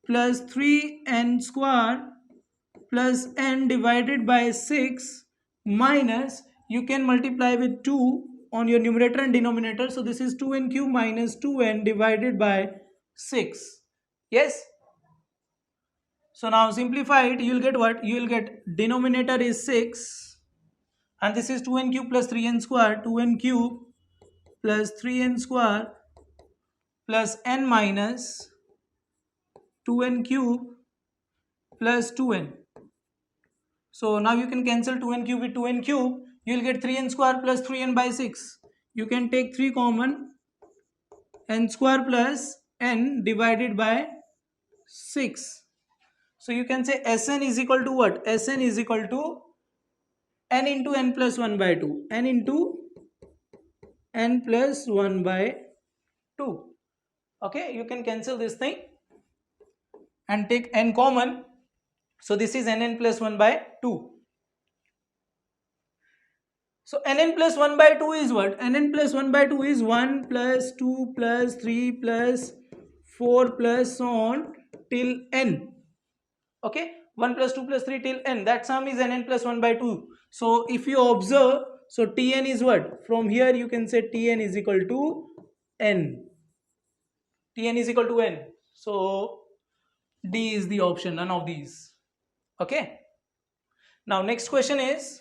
plus 3n square plus n divided by 6 minus, you can multiply with 2 on your numerator and denominator, so this is 2n cube minus 2n divided by 6. Yes, so now simplify it, you will get what, you will get denominator is 6 and this is 2n cube plus 3n square, 2n cube plus 3n square plus n minus 2n cube plus 2n. So now you can cancel 2n cube with 2n cube, you will get 3n square plus 3n by 6. You can take 3 common, n square plus n divided by 6. So you can say Sn is equal to what? Sn is equal to n into n plus 1 by 2. n into n plus 1 by 2. Okay, you can cancel this thing and take n common. So this is nn plus 1 by 2. So nn plus 1 by 2 is what? Nn plus 1 by 2 is 1 plus 2 plus 3 plus 4 plus so on till n. Okay, 1 plus 2 plus 3 till n, that sum is nn plus 1 by 2. So if you observe, so Tn is what? From here you can say Tn is equal to n. Tn is equal to n. So D is the option, none of these. Okay. Now next question is,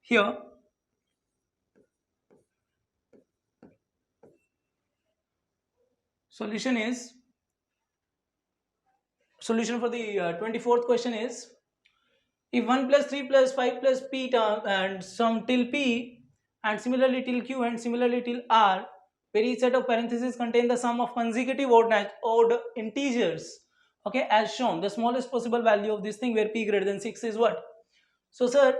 here solution for the 24th question is, if 1 plus 3 plus 5 plus p term and sum till p and similarly till q and similarly till r, where each set of parentheses contain the sum of consecutive odd integers, okay, as shown, the smallest possible value of this thing where p greater than 6 is what? So sir,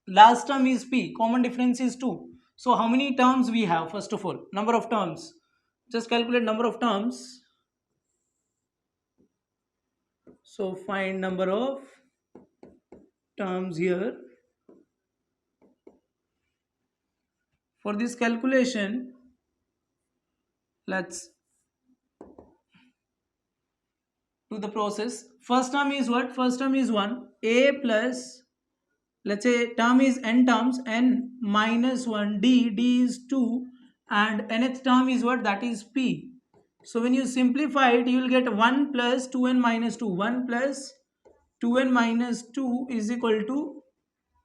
last term is p, common difference is 2. So how many terms we have? First of all, number of terms, just calculate number of terms. So find number of terms here. For this calculation, let's do the process. First term is what? First term is 1, a plus, let's say term is n terms, n minus 1, d is 2 and nth term is what? That is p. So when you simplify it, you will get 1 plus 2n minus 2, 1 plus 2n minus 2 is equal to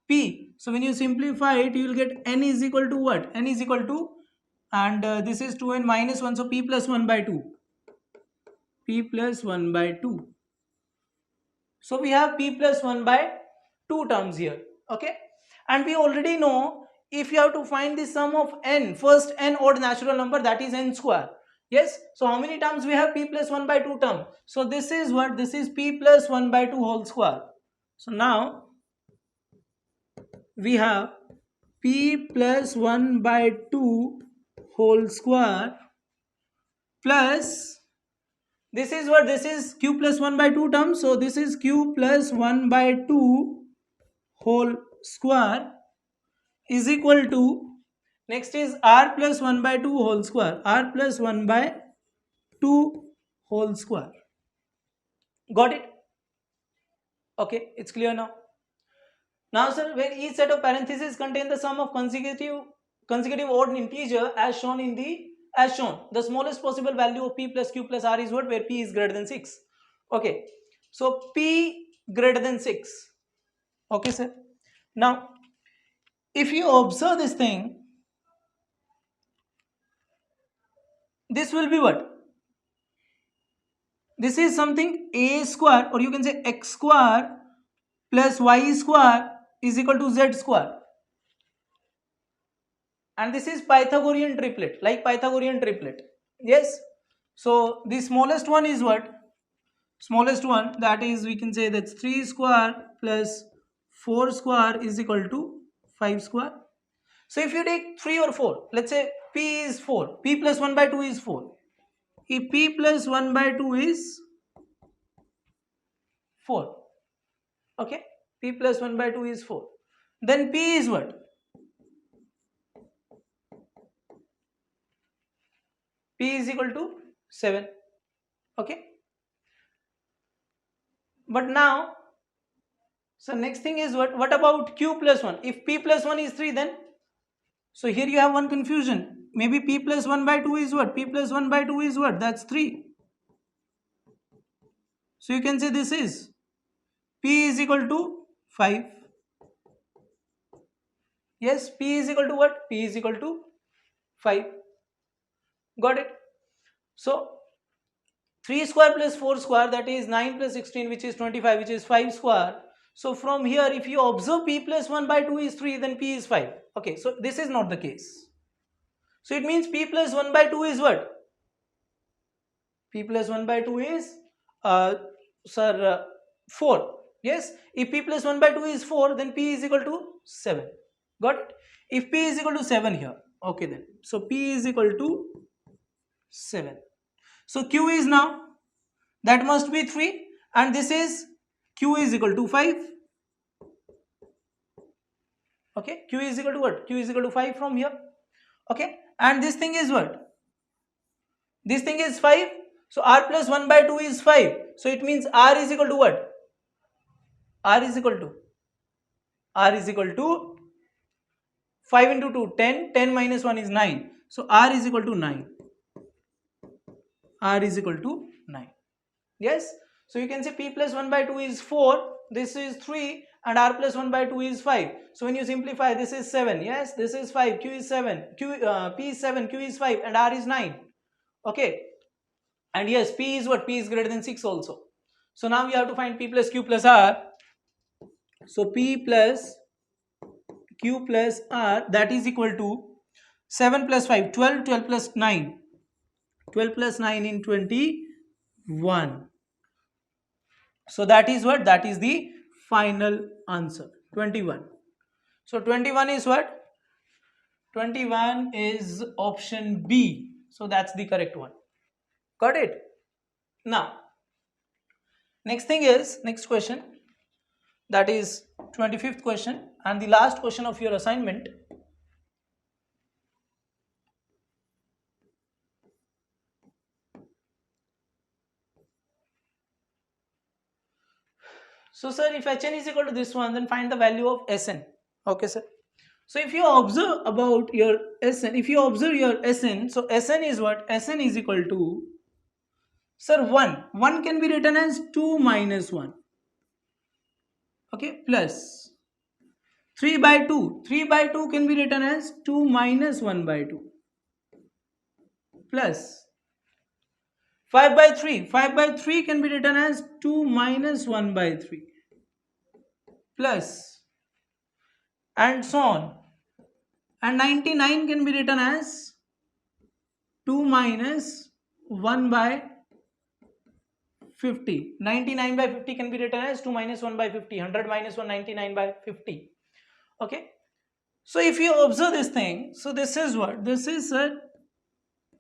p. So when you simplify it, you will get n is equal to what? N is equal to, and this is 2n minus 1, so p plus 1 by 2. P plus 1 by 2. So we have p plus 1 by 2 terms here. Okay. And we already know, if you have to find the sum of n, first n odd natural number, that is n square. Yes. So how many terms we have? P plus 1 by 2 term. So this is what? This is p plus 1 by 2 whole square. So now we have p plus 1 by 2 whole square plus, this is what? This is q plus 1 by 2 terms. So this is q plus 1 by 2 whole square is equal to, next is r plus 1 by 2 whole square, r plus 1 by 2 whole square. Got it? Okay, it's clear now. Now sir, where each set of parentheses contain the sum of consecutive odd integer as shown in the, the smallest possible value of p plus q plus r is what? Where p is greater than 6. Okay, so p greater than 6. Okay sir. Now if you observe this thing, this will be what? This is something a square, or you can say x square plus y square is equal to z square. And this is Pythagorean triplet, like Pythagorean triplet. Yes. So the smallest one is what? Smallest one, that is, we can say that's 3 square plus 4 square is equal to 5 square. So if you take 3 or 4, let's say p is 4, p plus 1 by 2 is 4. If p plus 1 by 2 is 4, okay, p plus 1 by 2 is 4, then p is what? P is equal to 7, okay. But now, so next thing is what about q plus 1? If p plus 1 is 3, then, so here you have one confusion. Maybe p plus 1 by 2 is what? P plus 1 by 2 is what? That's 3. So you can say this is p is equal to 5. Yes, p is equal to what? P is equal to 5. Got it? So 3 square plus 4 square, that is 9 plus 16, which is 25, which is 5 square. So from here, if you observe p plus 1 by 2 is 3, then p is 5. Okay, so this is not the case. So it means p plus 1 by 2 is what? P plus 1 by 2 is, 4. Yes, if p plus 1 by 2 is 4, then p is equal to 7. Got it? If p is equal to 7 here, okay then. So p is equal to 7. So q is now, that must be 3, and this is q is equal to 5. Okay, q is equal to what? Q is equal to 5 from here. Okay, and this thing is what? This thing is 5. So r plus 1 by 2 is 5. So it means r is equal to what? R is equal to 5 into 2, 10. 10 minus 1 is 9. So r is equal to 9. R is equal to 9. Yes. So you can say p plus 1 by 2 is 4. This is 3. And r plus 1 by 2 is 5. So when you simplify, this is 7. Yes, this is 5. Q is 7. P is 7. Q is 5. And r is 9. Okay. And yes, p is what? P is greater than 6 also. So now we have to find p plus q plus r. So p plus q plus r, that is equal to 7 plus 5, 12, 12 plus 9. 12 plus 9 in 21. So that is what? That is the final answer, 21. So 21 is what? 21 is option B. So that's the correct one. Got it? Now, next thing is, next question. That is 25th question and the last question of your assignment. So sir, if Hn is equal to this one, then find the value of Sn. Okay sir. So if you observe about your Sn, if you observe your Sn, so Sn is what? Sn is equal to, sir, 1. 1 can be written as 2 minus 1. Okay, plus 3 by 2. 3 by 2 can be written as 2 minus 1 by 2. Plus 5 by 3. 5 by 3 can be written as 2 minus 1 by 3. Plus, and so on. And 99 can be written as 2 minus 1 by 50. 99 by 50 can be written as 2 minus 1 by 50. 100 minus 1, 99 by 50. Okay. So if you observe this thing, so this is what? This is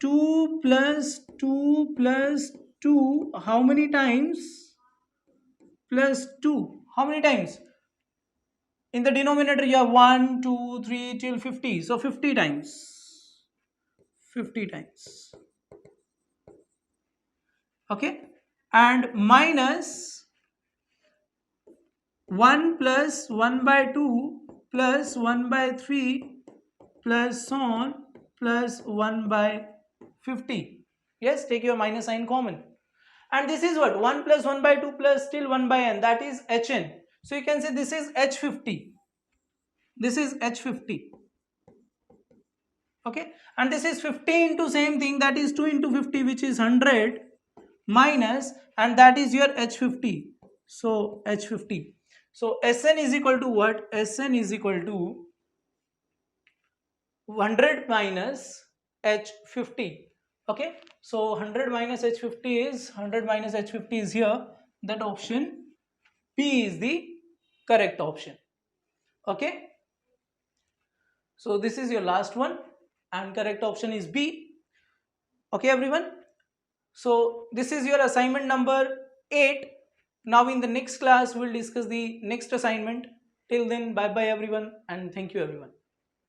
2 plus 2 plus 2. How many times? Plus 2. How many times? In the denominator you have 1, 2, 3 till 50. So 50 times. 50 times. Okay. And minus 1 plus 1 by 2 plus 1 by 3 plus so on plus 1 by 50. Yes, take your minus sign common. And this is what? 1 plus 1 by 2 plus still 1 by n, that is Hn. So you can say this is H50. This is H50. Okay, and this is 50 into same thing, that is 2 into 50, which is 100, minus, and that is your H50. So H50. So Sn is equal to what? Sn is equal to 100 minus H50. Okay, so 100 minus H50 is 100 minus H50 is here. That option B is the correct option. Okay, so this is your last one, and correct option is B. Okay, everyone. So this is your assignment number 8. Now in the next class we'll discuss the next assignment. Till then, bye bye everyone, and thank you everyone.